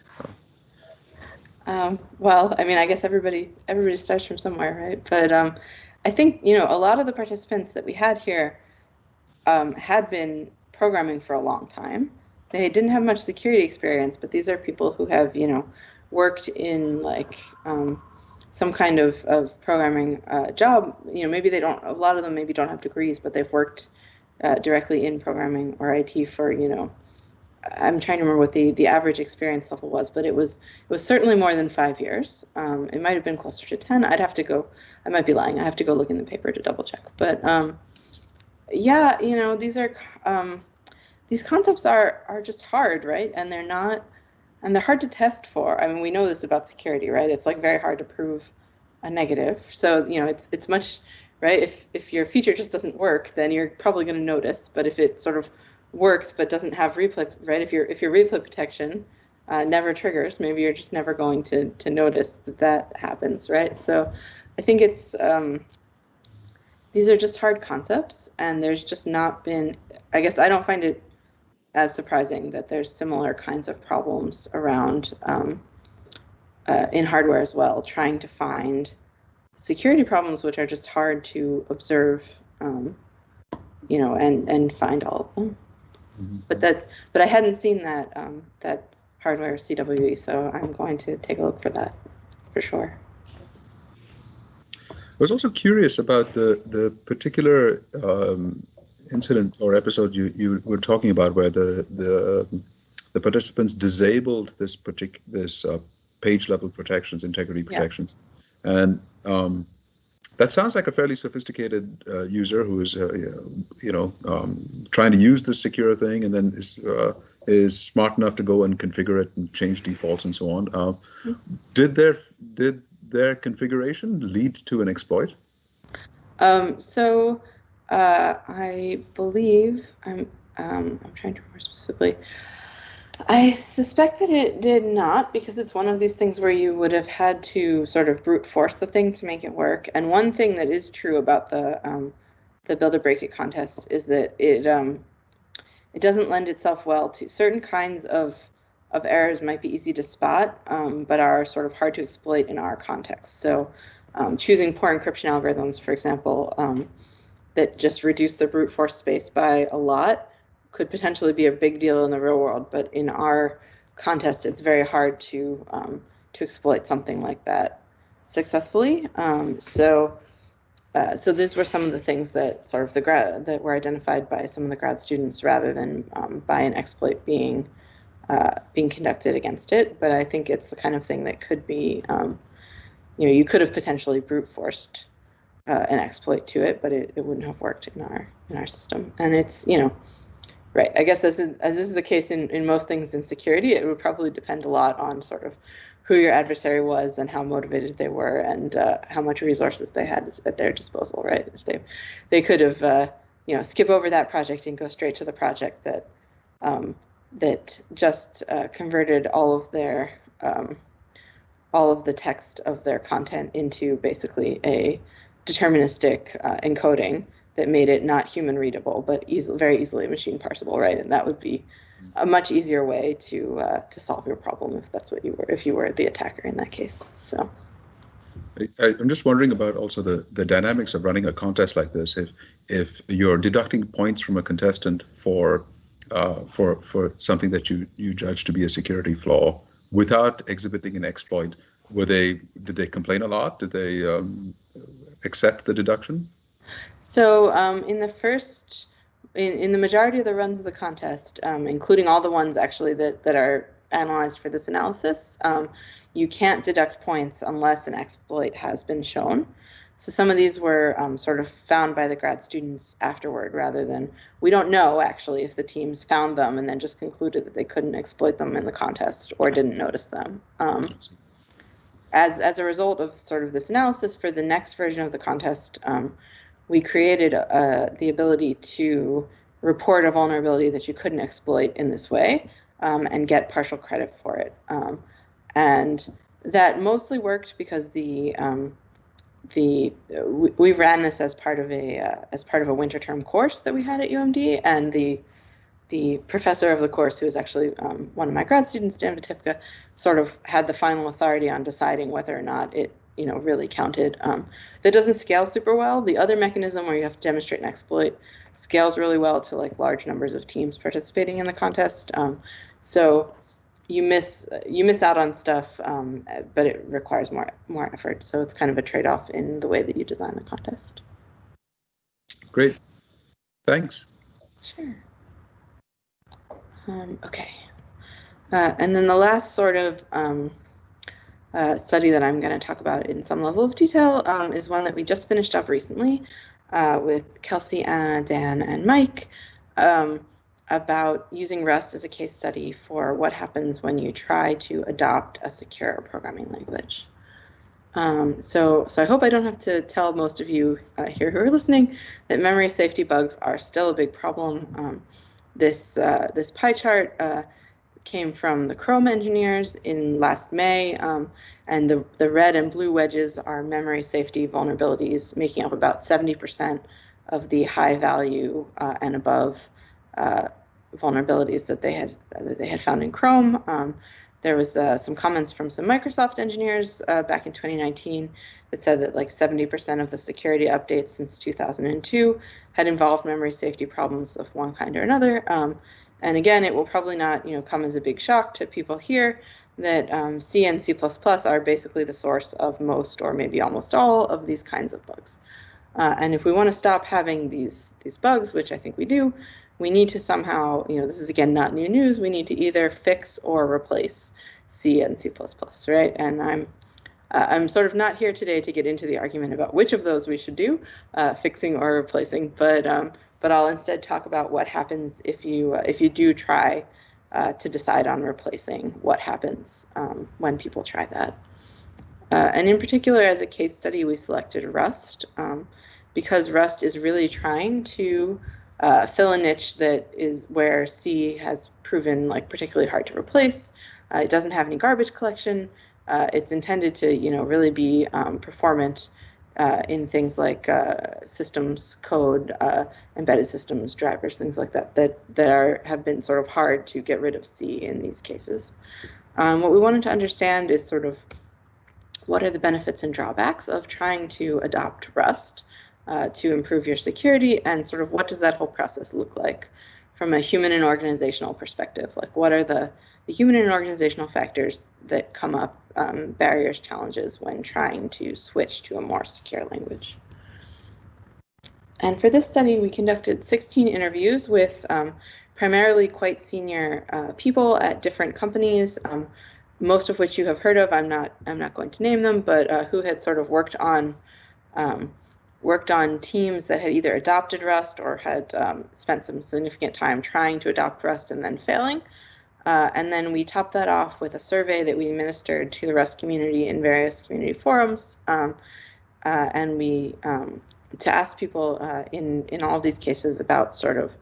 Well, I mean, I guess everybody starts from somewhere, right? But I think a lot of the participants that we had here had been programming for a long time. They didn't have much security experience, but these are people who have worked in like some kind of programming job. Maybe they don't. A lot of them maybe don't have degrees, but they've worked directly in programming or IT for I'm trying to remember what the average experience level was, but it was certainly more than 5 years. It might have been closer to 10. I'd have to go. I might be lying. I have to go look in the paper to double check. But yeah, these concepts are just hard, right? And they're hard to test for. I mean, we know this about security, right? It's like very hard to prove a negative. So it's much, right? If your feature just doesn't work, then you're probably going to notice. But if it sort of works but doesn't have replay, right? If your replay protection never triggers, maybe you're just never going to notice that happens, right? So I think it's these are just hard concepts, and there's just not been. I guess I don't find it as surprising that there's similar kinds of problems around in hardware as well, trying to find security problems which are just hard to observe, and find all of them. Mm-hmm. But I hadn't seen that hardware CWE, so I'm going to take a look for that for sure. was also curious about the particular incident or episode you were talking about, where the participants disabled this page level protections, integrity protections, and that sounds like a fairly sophisticated user who is trying to use this secure thing, and then is smart enough to go and configure it and change defaults and so on. Did their configuration lead to an exploit? I believe I'm trying to remember specifically. I suspect that it did not, because it's one of these things where you would have had to sort of brute force the thing to make it work. And one thing that is true about the Build It Break It contest is that it doesn't lend itself well to certain kinds of errors. Might be easy to spot, but are sort of hard to exploit in our context. So choosing poor encryption algorithms, for example, that just reduce the brute force space by a lot, could potentially be a big deal in the real world, but in our contest, it's very hard to exploit something like that successfully. So these were some of the things that sort of that were identified by some of the grad students, rather than by an exploit being conducted against it. But I think it's the kind of thing that could be, you could have potentially brute forced an exploit to it, but it wouldn't have worked in our system. And it's right. I guess as is the case in most things in security, it would probably depend a lot on sort of who your adversary was and how motivated they were, and how much resources they had at their disposal. Right. If they could have skip over that project and go straight to the project that just converted all of the text of their content into basically a deterministic encoding that made it not human readable, but very easily machine parsable, right? And that would be a much easier way to solve your problem if that's what if you were the attacker in that case. So I'm just wondering about also the dynamics of running a contest like this. If you're deducting points from a contestant for something that you judge to be a security flaw without exhibiting an exploit, did they complain a lot? Did they accept the deduction? So in the majority of the runs of the contest, including all the ones actually that are analyzed for this analysis, you can't deduct points unless an exploit has been shown. So some of these were sort of found by the grad students afterward, rather than, we don't know actually if the teams found them and then just concluded that they couldn't exploit them in the contest or didn't notice them. As a result of sort of this analysis, for the next version of the contest, we created the ability to report a vulnerability that you couldn't exploit in this way, and get partial credit for it. And that mostly worked because we ran this as part of a winter term course that we had at UMD, and the professor of the course, who is actually one of my grad students, Dan Vitipka, sort of had the final authority on deciding whether or not it really counted. That doesn't scale super well. The other mechanism, where you have to demonstrate an exploit, scales really well to like large numbers of teams participating in the contest. So you miss out on stuff, but it requires more effort. So it's kind of a trade-off in the way that you design the contest. Great, thanks. Sure. Okay. And then the last sort of study that I'm going to talk about in some level of detail is one that we just finished up recently with Kelsey, Anna, Dan, and Mike, about using Rust as a case study for what happens when you try to adopt a secure programming language. So I hope I don't have to tell most of you here who are listening that memory safety bugs are still a big problem. This pie chart came from the Chrome engineers in last May, and the red and blue wedges are memory safety vulnerabilities, making up about 70% of the high value and above vulnerabilities that they had found in Chrome. There was some comments from some Microsoft engineers back in 2019 that said that like 70% of the security updates since 2002 had involved memory safety problems of one kind or another. And again, it will probably not come as a big shock to people here that C and C++ are basically the source of most or maybe almost all of these kinds of bugs. And if we want to stop having these bugs, which I think we do, we need to somehow, this is again not new news, we need to either fix or replace C and C++, right? And I'm sort of not here today to get into the argument about which of those we should do, fixing or replacing, but I'll instead talk about what happens if you do try to decide on replacing, what happens when people try that. And in particular, as a case study, we selected Rust because Rust is really trying to fill a niche that is where C has proven particularly hard to replace. It doesn't have any garbage collection. It's intended to, really be performant in things like systems code, embedded systems, drivers, things like that have been sort of hard to get rid of C in these cases. What we wanted to understand is sort of what are the benefits and drawbacks of trying to adopt Rust to improve your security, and sort of what does that whole process look like from a human and organizational perspective? Like, what are the human and organizational factors that come up, barriers, challenges when trying to switch to a more secure language? And for this study, we conducted 16 interviews with primarily quite senior people at different companies, most of which you have heard of. I'm not going to name them, but who had sort of worked on teams that had either adopted Rust or had spent some significant time trying to adopt Rust and then failing. And then we topped that off with a survey that we administered to the Rust community in various community forums, and we to ask people in all of these cases about sort of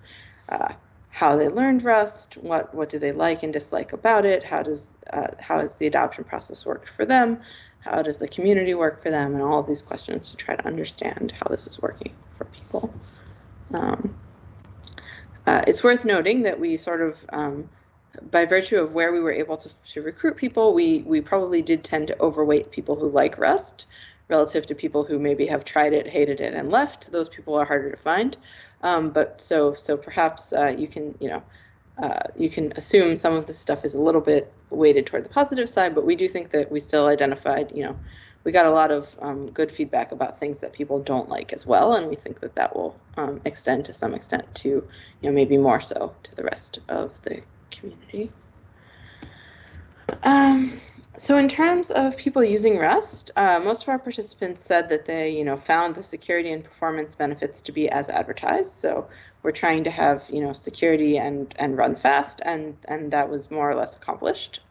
how they learned Rust, what do they like and dislike about it, how has the adoption process worked for them, how does the community work for them, and all of these questions to try to understand how this is working for people. It's worth noting that we sort of, by virtue of where we were able to recruit people, we probably did tend to overweight people who like Rust relative to people who maybe have tried it, hated it, and left. Those people are harder to find. But so perhaps you can assume some of this stuff is a little bit weighted toward the positive side, but we do think that we still identified, we got a lot of good feedback about things that people don't like as well, and we think that that will extend to some extent to, maybe more so to the rest of the community. So in terms of people using Rust, most of our participants said that they, found the security and performance benefits to be as advertised. So we're trying to have, security and run fast, and that was more or less accomplished.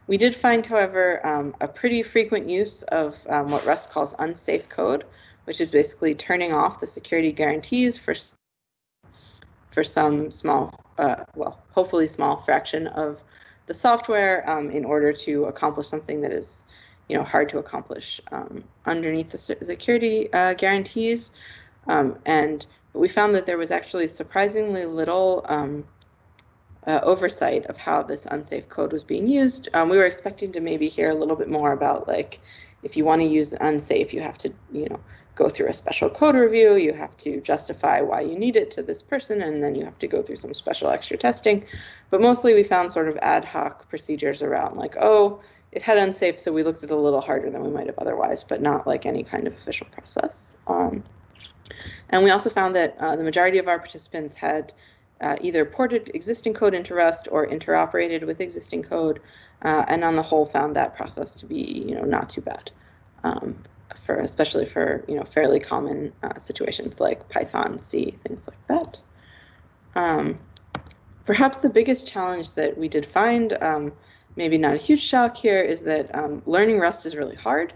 We did find, however, a pretty frequent use of what Rust calls unsafe code, which is basically turning off the security guarantees for some small, hopefully small fraction of the software in order to accomplish something that is, hard to accomplish underneath the security guarantees. And we found that there was actually surprisingly little oversight of how this unsafe code was being used. We were expecting to maybe hear a little bit more about, like, if you want to use unsafe, you have to, go through a special code review, you have to justify why you need it to this person, and then you have to go through some special extra testing. But mostly we found sort of ad hoc procedures around, like, oh, it had unsafe, so we looked at it a little harder than we might have otherwise, but not like any kind of official process. And we also found that the majority of our participants had either ported existing code into Rust or interoperated with existing code, and on the whole found that process to be, not too bad. Especially for fairly common situations like Python, C, things like that. Perhaps the biggest challenge that we did find, maybe not a huge shock here, is that learning Rust is really hard.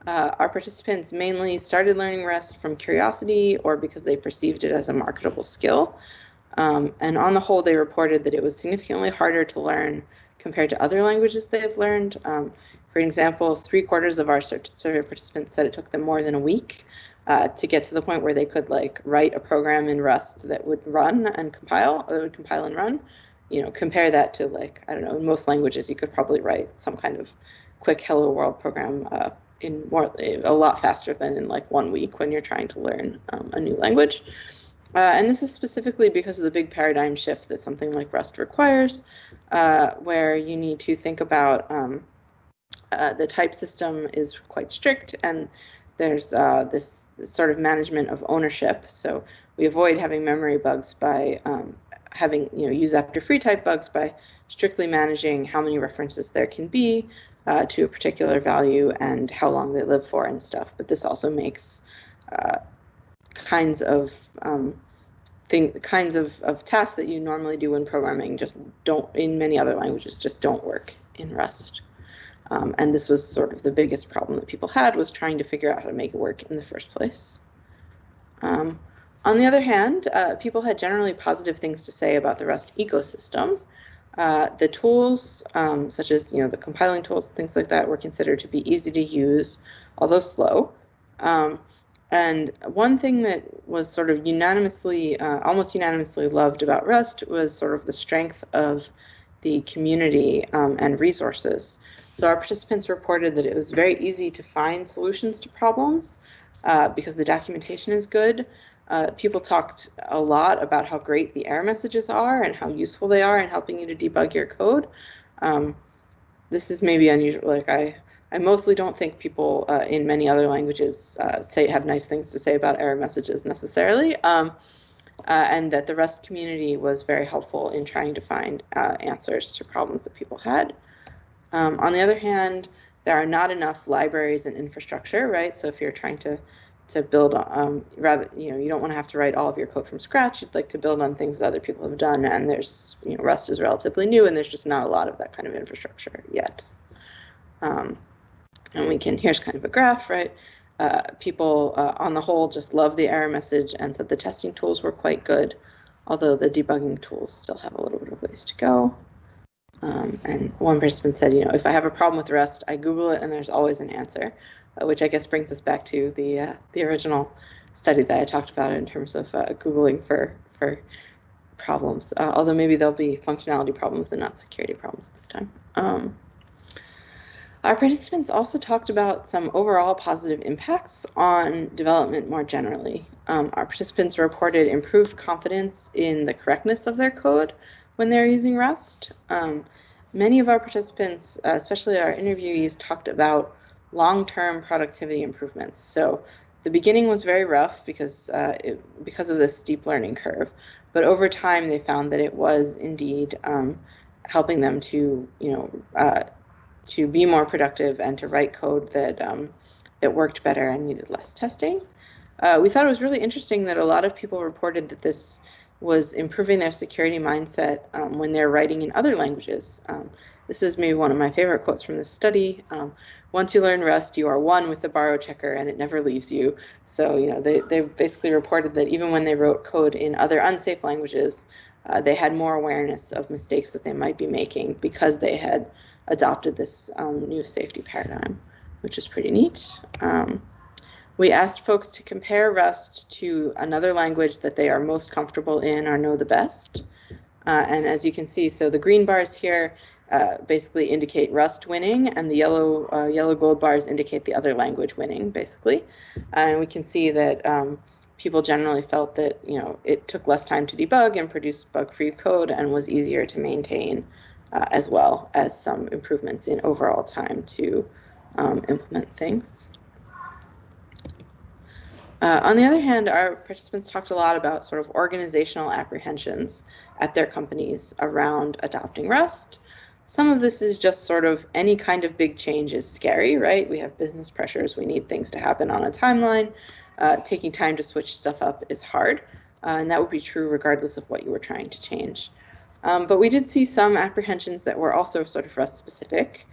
Our participants mainly started learning Rust from curiosity or because they perceived it as a marketable skill. And on the whole, they reported that it was significantly harder to learn compared to other languages they have learned. For example, 3/4 of our survey participants said it took them more than a week to get to the point where they could write a program in Rust that would run and compile, or would compile and run. Compare that to I don't know, in most languages you could probably write some kind of quick hello world program a lot faster than in 1 week when you're trying to learn a new language. And this is specifically because of the big paradigm shift that something like Rust requires, where you need to think about the type system is quite strict, and there's this sort of management of ownership. So we avoid having memory bugs by having use after free type bugs by strictly managing how many references there can be to a particular value and how long they live for and stuff. But this also makes kinds of tasks that you normally do in programming just don't, in many other languages, just don't work in Rust. And this was sort of the biggest problem that people had, was trying to figure out how to make it work in the first place. On the other hand, people had generally positive things to say about the Rust ecosystem. The tools, such as the compiling tools, things like that, were considered to be easy to use, although slow. And one thing that was sort of almost unanimously loved about Rust was sort of the strength of the community and resources. So our participants reported that it was very easy to find solutions to problems because the documentation is good. People talked a lot about how great the error messages are and how useful they are in helping you to debug your code. This is maybe unusual. Like I mostly don't think people in many other languages have nice things to say about error messages necessarily, and that the Rust community was very helpful in trying to find answers to problems that people had. On the other hand, there are not enough libraries and infrastructure, right? So if you're trying to build rather, you don't want to have to write all of your code from scratch. You'd like to build on things that other people have done, and there's, Rust is relatively new, and there's just not a lot of that kind of infrastructure yet. And here's kind of a graph, right? People on the whole just love the error message and said the testing tools were quite good, although the debugging tools still have a little bit of ways to go. And one participant said, if I have a problem with Rust, I Google it and there's always an answer, which I guess brings us back to the original study that I talked about in terms of Googling for problems, although maybe there'll be functionality problems and not security problems this time. Our participants also talked about some overall positive impacts on development more generally. Our participants reported improved confidence in the correctness of their code when they're using Rust. Many of our participants, especially our interviewees, talked about long-term productivity improvements. So the beginning was very rough because of this steep learning curve, but over time they found that it was indeed helping them to be more productive and to write code that worked better and needed less testing. We thought it was really interesting that a lot of people reported that this was improving their security mindset when they're writing in other languages. This is maybe one of my favorite quotes from this study. Once you learn Rust, you are one with the borrow checker and it never leaves you. So, they basically reported that even when they wrote code in other unsafe languages, they had more awareness of mistakes that they might be making because they had adopted this new safety paradigm, which is pretty neat. We asked folks to compare Rust to another language that they are most comfortable in or know the best. And as you can see, so the green bars here basically indicate Rust winning, and the yellow gold bars indicate the other language winning, basically. And we can see that people generally felt that it took less time to debug and produce bug-free code and was easier to maintain, as well as some improvements in overall time to implement things. On the other hand, our participants talked a lot about sort of organizational apprehensions at their companies around adopting Rust. Some of this is just sort of any kind of big change is scary, right? We have business pressures. We need things to happen on a timeline. Taking time to switch stuff up is hard, and that would be true regardless of what you were trying to change. But we did see some apprehensions that were also sort of Rust specific.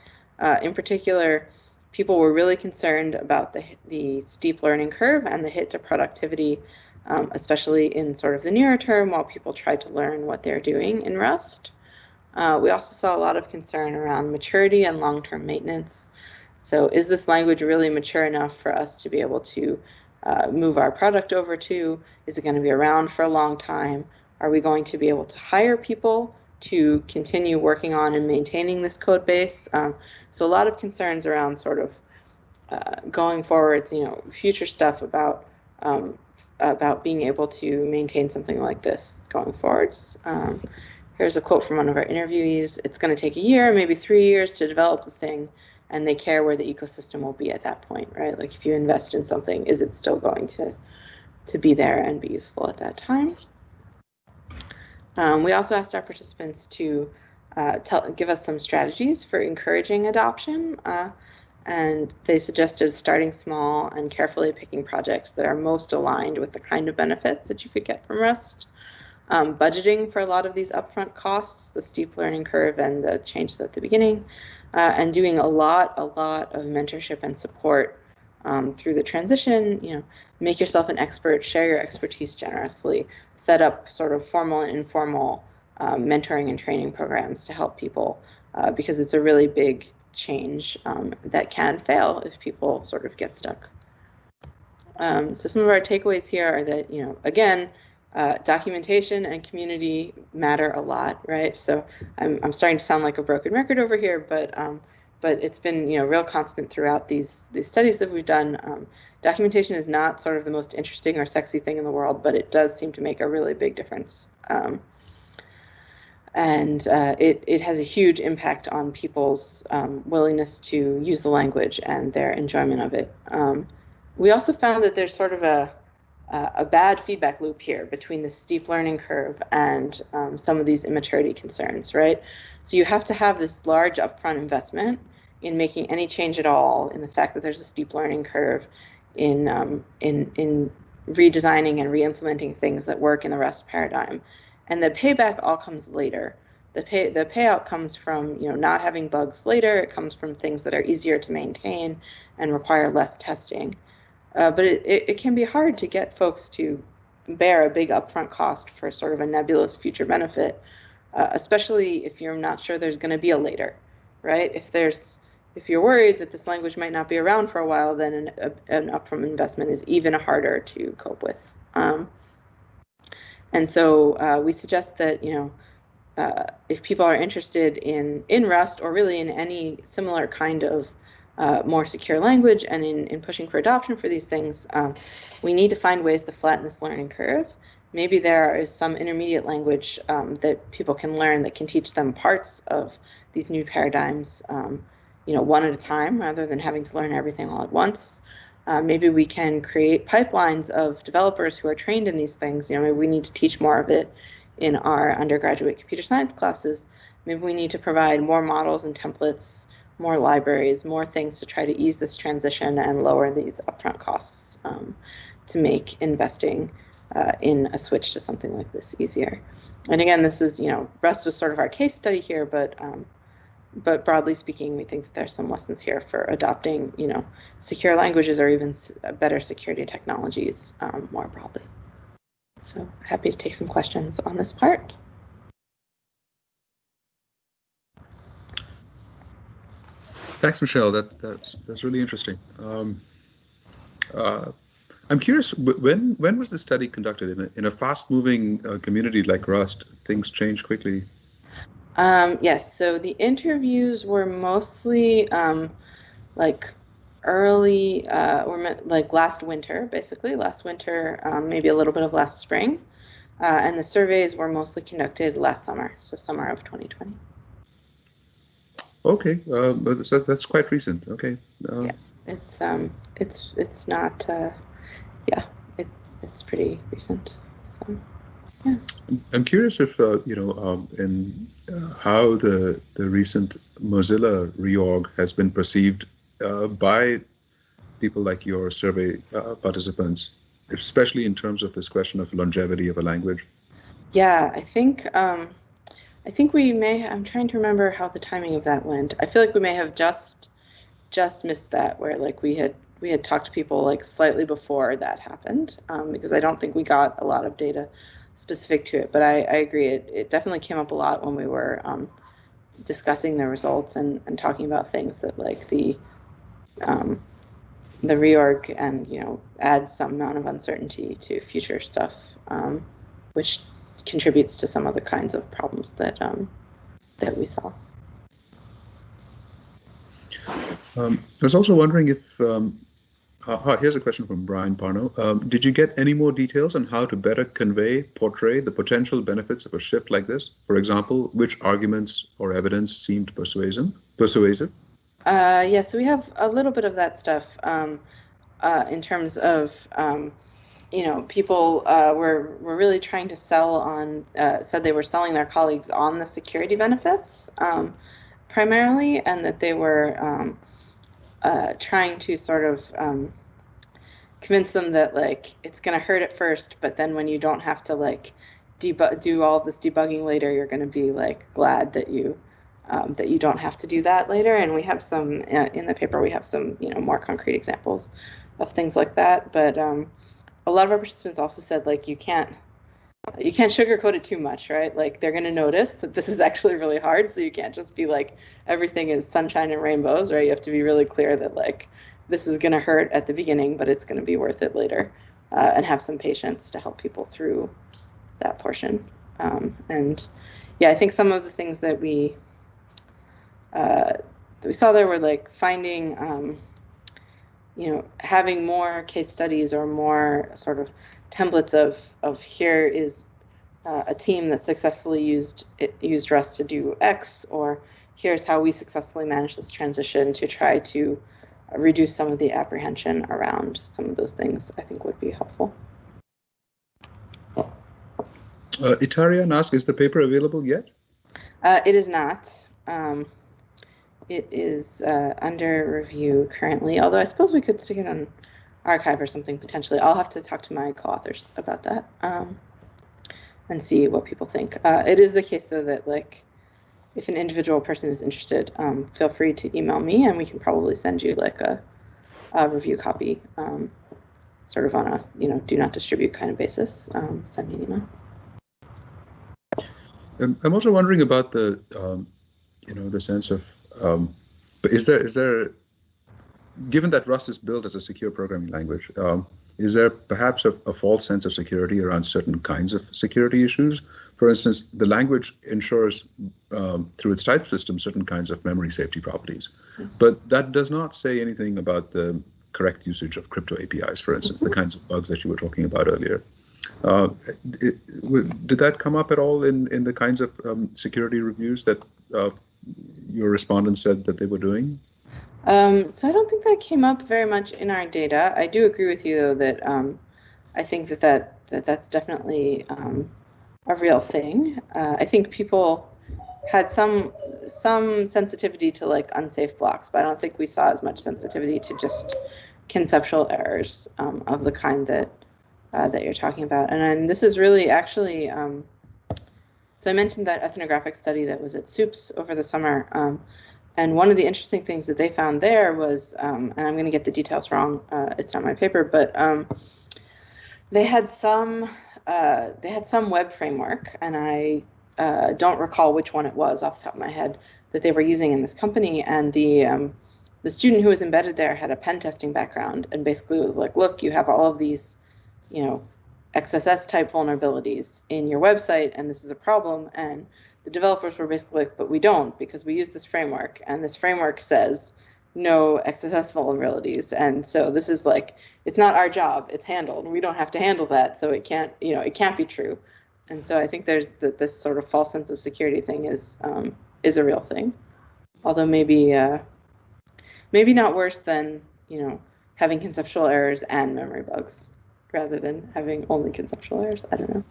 In particular, people were really concerned about the steep learning curve and the hit to productivity, especially in sort of the nearer term while people tried to learn what they're doing in Rust. We also saw a lot of concern around maturity and long-term maintenance. So is this language really mature enough for us to be able to move our product over to? Is it going to be around for a long time? Are we going to be able to hire people to continue working on and maintaining this code base? So a lot of concerns around sort of going forward, future stuff about about being able to maintain something like this going forwards. Here's a quote from one of our interviewees. It's going to take a year, maybe 3 years to develop the thing, and they care where the ecosystem will be at that point, right? Like if you invest in something, is it still going to be there and be useful at that time? We also asked our participants to give us some strategies for encouraging adoption, and they suggested starting small and carefully picking projects that are most aligned with the kind of benefits that you could get from Rust, budgeting for a lot of these upfront costs, the steep learning curve and the changes at the beginning, and doing a lot of mentorship and support through the transition. You know, make yourself an expert, share your expertise generously, set up sort of formal and informal mentoring and training programs to help people, because it's a really big change that can fail if people sort of get stuck. So some of our takeaways here are that, you know, again, documentation and community matter a lot, right? So I'm starting to sound like a broken record over here, but it's been, you know, real constant throughout these studies that we've done. Documentation is not sort of the most interesting or sexy thing in the world, but it does seem to make a really big difference. And it has a huge impact on people's willingness to use the language and their enjoyment of it. We also found that there's sort of a bad feedback loop here between the steep learning curve and some of these immaturity concerns, right? So you have to have this large upfront investment in making any change at all, in the fact that there's a steep learning curve, in redesigning and re-implementing things that work in the Rust paradigm. And the payback all comes later. The payout comes from, you know, not having bugs later. It comes from things that are easier to maintain and require less testing. But it can be hard to get folks to bear a big upfront cost for sort of a nebulous future benefit, especially if you're not sure there's going to be a later, right? If you're worried that this language might not be around for a while, then an upfront investment is even harder to cope with. And so we suggest that, you know, if people are interested in Rust, or really in any similar kind of more secure language, and in pushing for adoption for these things, we need to find ways to flatten this learning curve. Maybe there is some intermediate language that people can learn that can teach them parts of these new paradigms, you know, one at a time, rather than having to learn everything all at once. Maybe we can create pipelines of developers who are trained in these things. You know, maybe we need to teach more of it in our undergraduate computer science classes. Maybe we need to provide more models and templates, more libraries, more things to try to ease this transition and lower these upfront costs to make investing in a switch to something like this easier. And again, this is, you know, Rust was sort of our case study here, but broadly speaking, we think that there's some lessons here for adopting, you know, secure languages, or even better security technologies more broadly. So happy to take some questions on this part. Thanks, Michelle. That's really interesting. I'm curious, when was the study conducted? In a fast-moving community like Rust, things change quickly. Yes, so the interviews were mostly like early, like last winter, basically. Last winter, maybe a little bit of last spring. And the surveys were mostly conducted last summer, so summer of 2020. Okay, that's quite recent. Okay. Yeah, it's not. Yeah, it's pretty recent. So, yeah. I'm curious if you know, in how the recent Mozilla reorg has been perceived by people like your survey participants, especially in terms of this question of longevity of a language. Yeah, I think we may. I'm trying to remember how the timing of that went. I feel like we may have just missed that, where like we had talked to people like slightly before that happened, because I don't think we got a lot of data specific to it. But I agree, it definitely came up a lot when we were discussing the results and talking about things that like the reorg, and, you know, adds some amount of uncertainty to future stuff, which contributes to some of the kinds of problems that we saw. I was also wondering if Here's a question from Brian Parno. Did you get any more details on how to better portray the potential benefits of a shift like this? For example, which arguments or evidence seemed persuasive? Yeah, so we have a little bit of that stuff in terms of, people were really trying to sell on, said they were selling their colleagues on the security benefits primarily, and that they were trying to sort of convince them that like it's going to hurt at first, but then when you don't have to like do all this debugging later, you're going to be like glad that you don't have to do that later. And we have some in the paper. We have some more concrete examples of things like that. But a lot of our participants also said like you can't sugarcoat it too much, right? Like they're going to notice that this is actually really hard, so you can't just be like everything is sunshine and rainbows, right? You have to be really clear that like this is going to hurt at the beginning, but it's going to be worth it later, and have some patience to help people through that portion. And yeah, I think some of the things that we saw there were like finding, having more case studies or more sort of templates of here is a team that successfully used Rust to do X, or here's how we successfully managed this transition to try to reduce some of the apprehension around some of those things, I think would be helpful. Itarian asks, is the paper available yet? It is not. It is under review currently, although I suppose we could stick it on archive or something potentially. I'll have to talk to my co-authors about that and see what people think. It is the case though that like if an individual person is interested, feel free to email me and we can probably send you like a review copy, sort of on a do not distribute kind of basis. Send me an email. I'm also wondering about the the sense of is there given that Rust is built as a secure programming language, is there perhaps a false sense of security around certain kinds of security issues? For instance, the language ensures through its type system certain kinds of memory safety properties, but that does not say anything about the correct usage of crypto APIs, for instance, the kinds of bugs that you were talking about earlier. Did that come up at all in the kinds of security reviews that your respondents said that they were doing? So I don't think that came up very much in our data. I do agree with you, though, that I think that's definitely a real thing. I think people had some sensitivity to like unsafe blocks, but I don't think we saw as much sensitivity to just conceptual errors of the kind that you're talking about. And this is really actually, so I mentioned that ethnographic study that was at SUPS over the summer. And one of the interesting things that they found there was, and I'm going to get the details wrong, it's not my paper, but they had some web framework, and I don't recall which one it was off the top of my head that they were using in this company. And the student who was embedded there had a pen testing background, and basically was like, look, you have all of these, XSS type vulnerabilities in your website, and this is a problem. And the developers were basically like, but we don't, because we use this framework, and this framework says no XSS vulnerabilities. And so this is like, it's not our job, it's handled. We don't have to handle that, so it can't be true. And so I think there's this sort of false sense of security thing is a real thing. Although maybe not worse than, having conceptual errors and memory bugs, rather than having only conceptual errors. I don't know.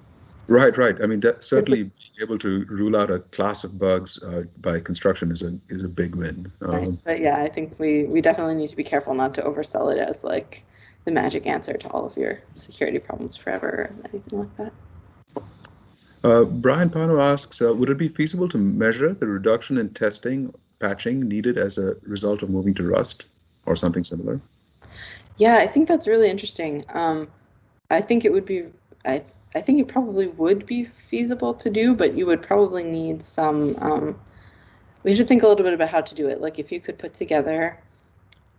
Right. I mean, certainly being able to rule out a class of bugs by construction is a big win. Right. But yeah, I think we definitely need to be careful not to oversell it as like the magic answer to all of your security problems forever or anything like that. Brian Pano asks, would it be feasible to measure the reduction in patching needed as a result of moving to Rust or something similar? Yeah, I think that's really interesting. I think it would be, I think it probably would be feasible to do, but you would probably need some, we should think a little bit about how to do it. Like if you could put together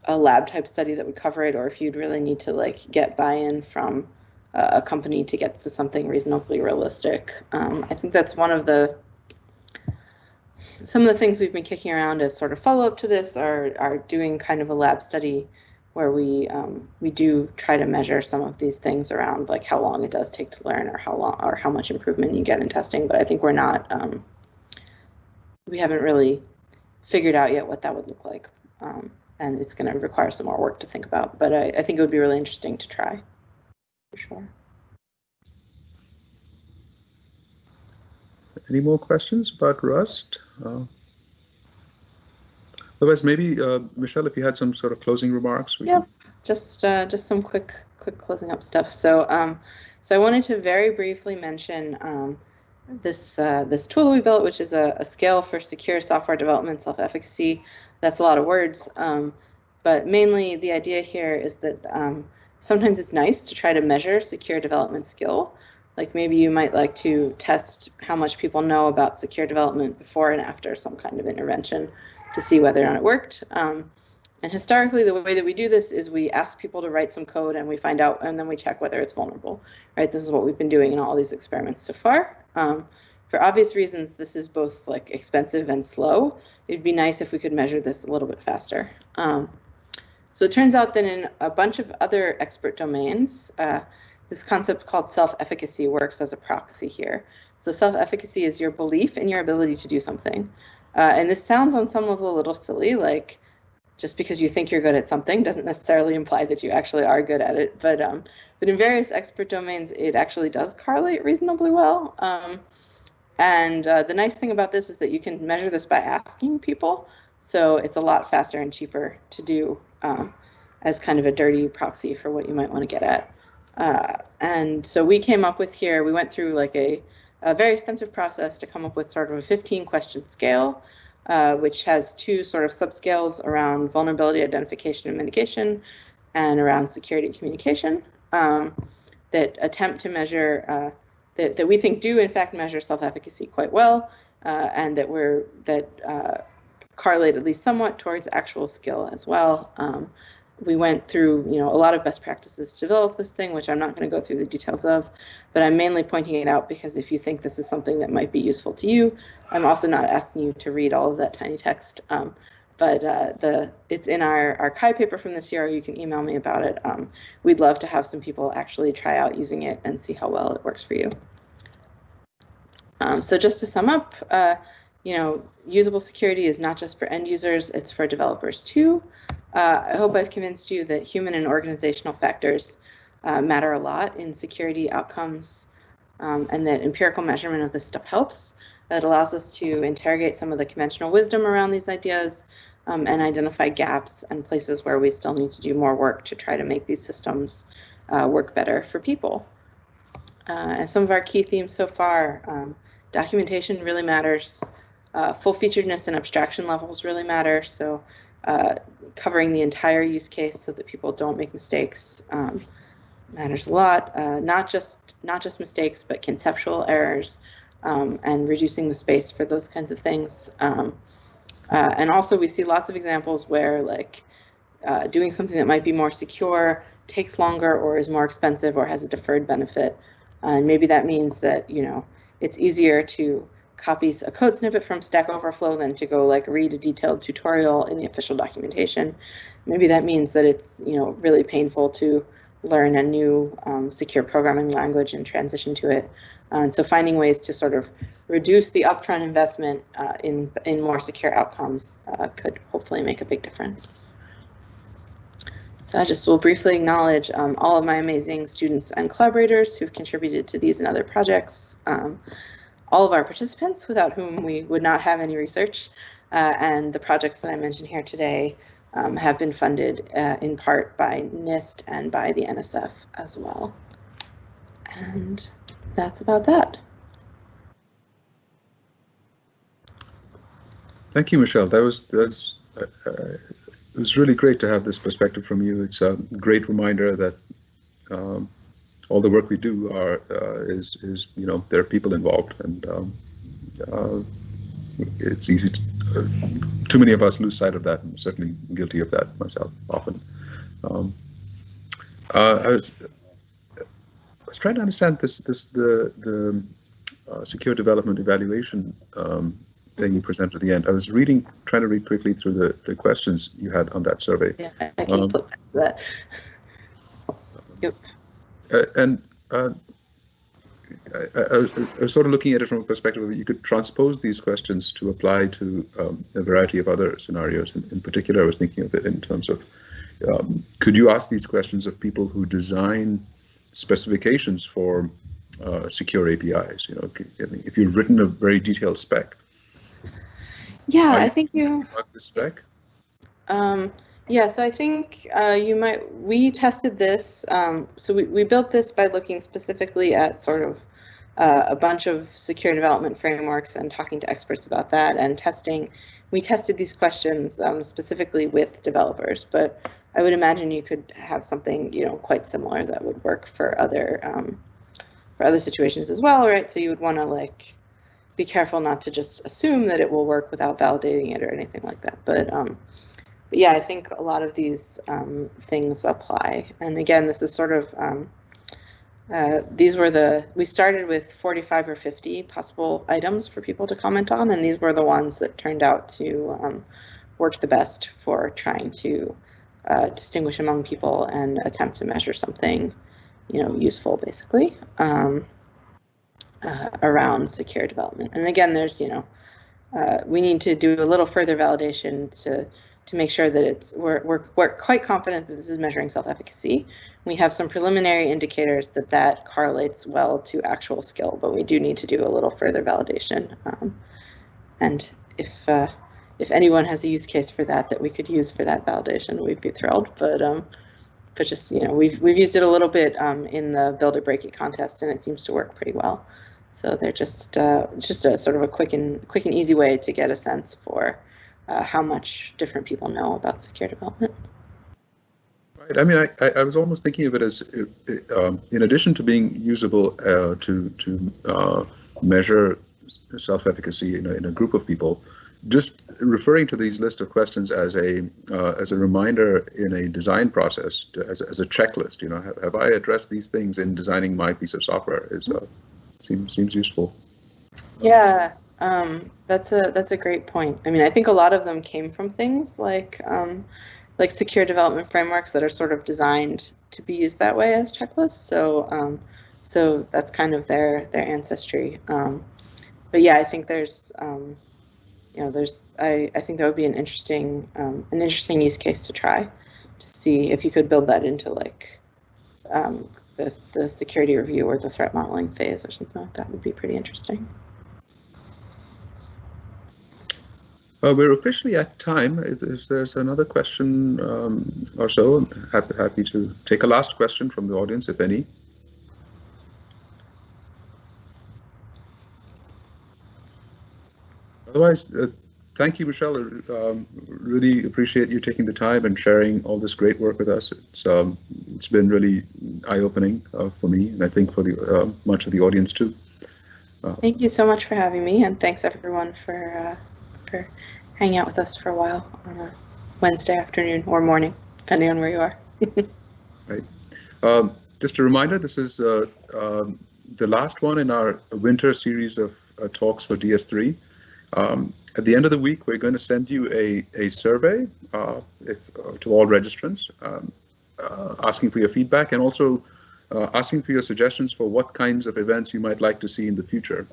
a lab type study that would cover it, or if you'd really need to like get buy-in from a company to get to something reasonably realistic. I think that's some of the things we've been kicking around as sort of follow-up to this are doing kind of a lab study where we do try to measure some of these things around like how long it does take to learn, or how much improvement you get in testing. But I think we're not, we haven't really figured out yet what that would look like. And it's going to require some more work to think about. But I think it would be really interesting to try, for sure. Any more questions about Rust? Otherwise, maybe Michelle, if you had some sort of closing remarks. Yeah, just some quick closing up stuff. So so I wanted to very briefly mention this tool that we built, which is a scale for secure software development self-efficacy. That's a lot of words, but mainly the idea here is that sometimes it's nice to try to measure secure development skill. Like maybe you might like to test how much people know about secure development before and after some kind of intervention to see whether or not it worked. And historically, the way that we do this is we ask people to write some code and we find out, and then we check whether it's vulnerable, right? This is what we've been doing in all these experiments so far. For obvious reasons, this is both like expensive and slow. It'd be nice if we could measure this a little bit faster. So it turns out that in a bunch of other expert domains, this concept called self-efficacy works as a proxy here. So self-efficacy is your belief in your ability to do something. And this sounds on some level a little silly, like just because you think you're good at something doesn't necessarily imply that you actually are good at it. But in various expert domains, it actually does correlate reasonably well. And the nice thing about this is that you can measure this by asking people. So it's a lot faster and cheaper to do as kind of a dirty proxy for what you might want to get at. And so we came up with here, we went through like a very extensive process to come up with sort of a 15-question scale, which has two sort of subscales around vulnerability identification and mitigation and around security communication that attempt to measure, that we think do in fact measure self-efficacy quite well, and that correlate at least somewhat towards actual skill as well. We went through, a lot of best practices to develop this thing, which I'm not going to go through the details of, but I'm mainly pointing it out because if you think this is something that might be useful to you, I'm also not asking you to read all of that tiny text. But it's in our Chi paper from this year. You can email me about it. We'd love to have some people actually try out using it and see how well it works for you. So just to sum up, usable security is not just for end users, it's for developers too. I hope I've convinced you that human and organizational factors matter a lot in security outcomes, and that empirical measurement of this stuff helps. It allows us to interrogate some of the conventional wisdom around these ideas and identify gaps and places where we still need to do more work to try to make these systems work better for people. And some of our key themes so far, documentation really matters. Full featuredness and abstraction levels really matter. So covering the entire use case so that people don't make mistakes matters a lot. Not just mistakes, but conceptual errors and reducing the space for those kinds of things. And also we see lots of examples where like doing something that might be more secure takes longer or is more expensive or has a deferred benefit. And maybe that means that, it's easier to copy a code snippet from Stack Overflow than to go like read a detailed tutorial in the official documentation. Maybe that means that it's really painful to learn a new secure programming language and transition to it. And so finding ways to sort of reduce the upfront investment in more secure outcomes could hopefully make a big difference. So I just will briefly acknowledge all of my amazing students and collaborators who've contributed to these and other projects. All of our participants without whom we would not have any research, and the projects that I mentioned here today have been funded in part by NIST and by the NSF as well. And that's about that. Thank you, Michelle. It was really great to have this perspective from you. It's a great reminder that all the work we do is there are people involved, and it's easy to, too many of us lose sight of that. I'm certainly guilty of that myself often. I was trying to understand the secure development evaluation thing you presented at the end. I was trying to read quickly through the questions you had on that survey. Yeah, I can flip back to that. Yep. I was sort of looking at it from a perspective of you could transpose these questions to apply to a variety of other scenarios. In particular, I was thinking of it in terms of could you ask these questions of people who design specifications for secure APIs? You know, if you've written a very detailed spec. Yeah, I think you. The spec. Yeah, so I think we tested this. So we built this by looking specifically at sort of a bunch of secure development frameworks and talking to experts about that and testing. We tested these questions specifically with developers, but I would imagine you could have something, you know, quite similar that would work for other situations as well, right? So you would want to like be careful not to just assume that it will work without validating it or anything like that. But yeah, I think a lot of these things apply. And again, this is sort of, we started with 45 or 50 possible items for people to comment on, and these were the ones that turned out to work the best for trying to distinguish among people and attempt to measure something, you know, useful basically around secure development. And again, there's, you know, we need to do a little further validation to make sure that we're quite confident that this is measuring self-efficacy. We have some preliminary indicators that correlates well to actual skill, but we do need to do a little further validation. And if anyone has a use case for that we could use for that validation, we'd be thrilled. But just, you know, we've used it a little bit in the Build It Break It contest, and it seems to work pretty well. So they're just a sort of a quick and easy way to get a sense for how much different people know about secure development. Right. I mean, I was almost thinking of it as, in addition to being usable to measure self-efficacy in a group of people, just referring to these list of questions as a reminder in a design process, as a checklist. You know, have I addressed these things in designing my piece of software? Seems useful. Yeah. That's a great point. I mean, I think a lot of them came from things like secure development frameworks that are sort of designed to be used that way as checklists. So that's kind of their ancestry. But yeah, I think there's you know, I think that would be an interesting use case to try to see if you could build that into like the security review or the threat modeling phase or something like that. Would be pretty interesting. We're officially at time. If there's another question or so, I'm happy to take a last question from the audience, if any. Otherwise, thank you, Michelle. Really appreciate you taking the time and sharing all this great work with us. It's been really eye-opening for me, and I think for the much of the audience too. Thank you so much for having me, and thanks everyone for hanging out with us for a while on a Wednesday afternoon or morning, depending on where you are. Right. Just a reminder, this is the last one in our winter series of talks for DS3. At the end of the week, we're going to send you a survey to all registrants, asking for your feedback and also asking for your suggestions for what kinds of events you might like to see in the future.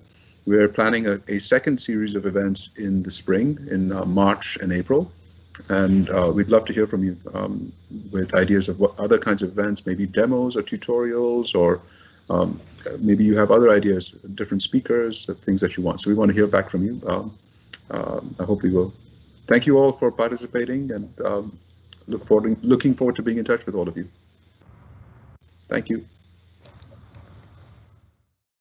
We're planning a second series of events in the spring, in March and April, and we'd love to hear from you with ideas of what other kinds of events, maybe demos or tutorials, or maybe you have other ideas, different speakers, things that you want. So we want to hear back from you. I hope we will. Thank you all for participating, and looking forward to being in touch with all of you. Thank you.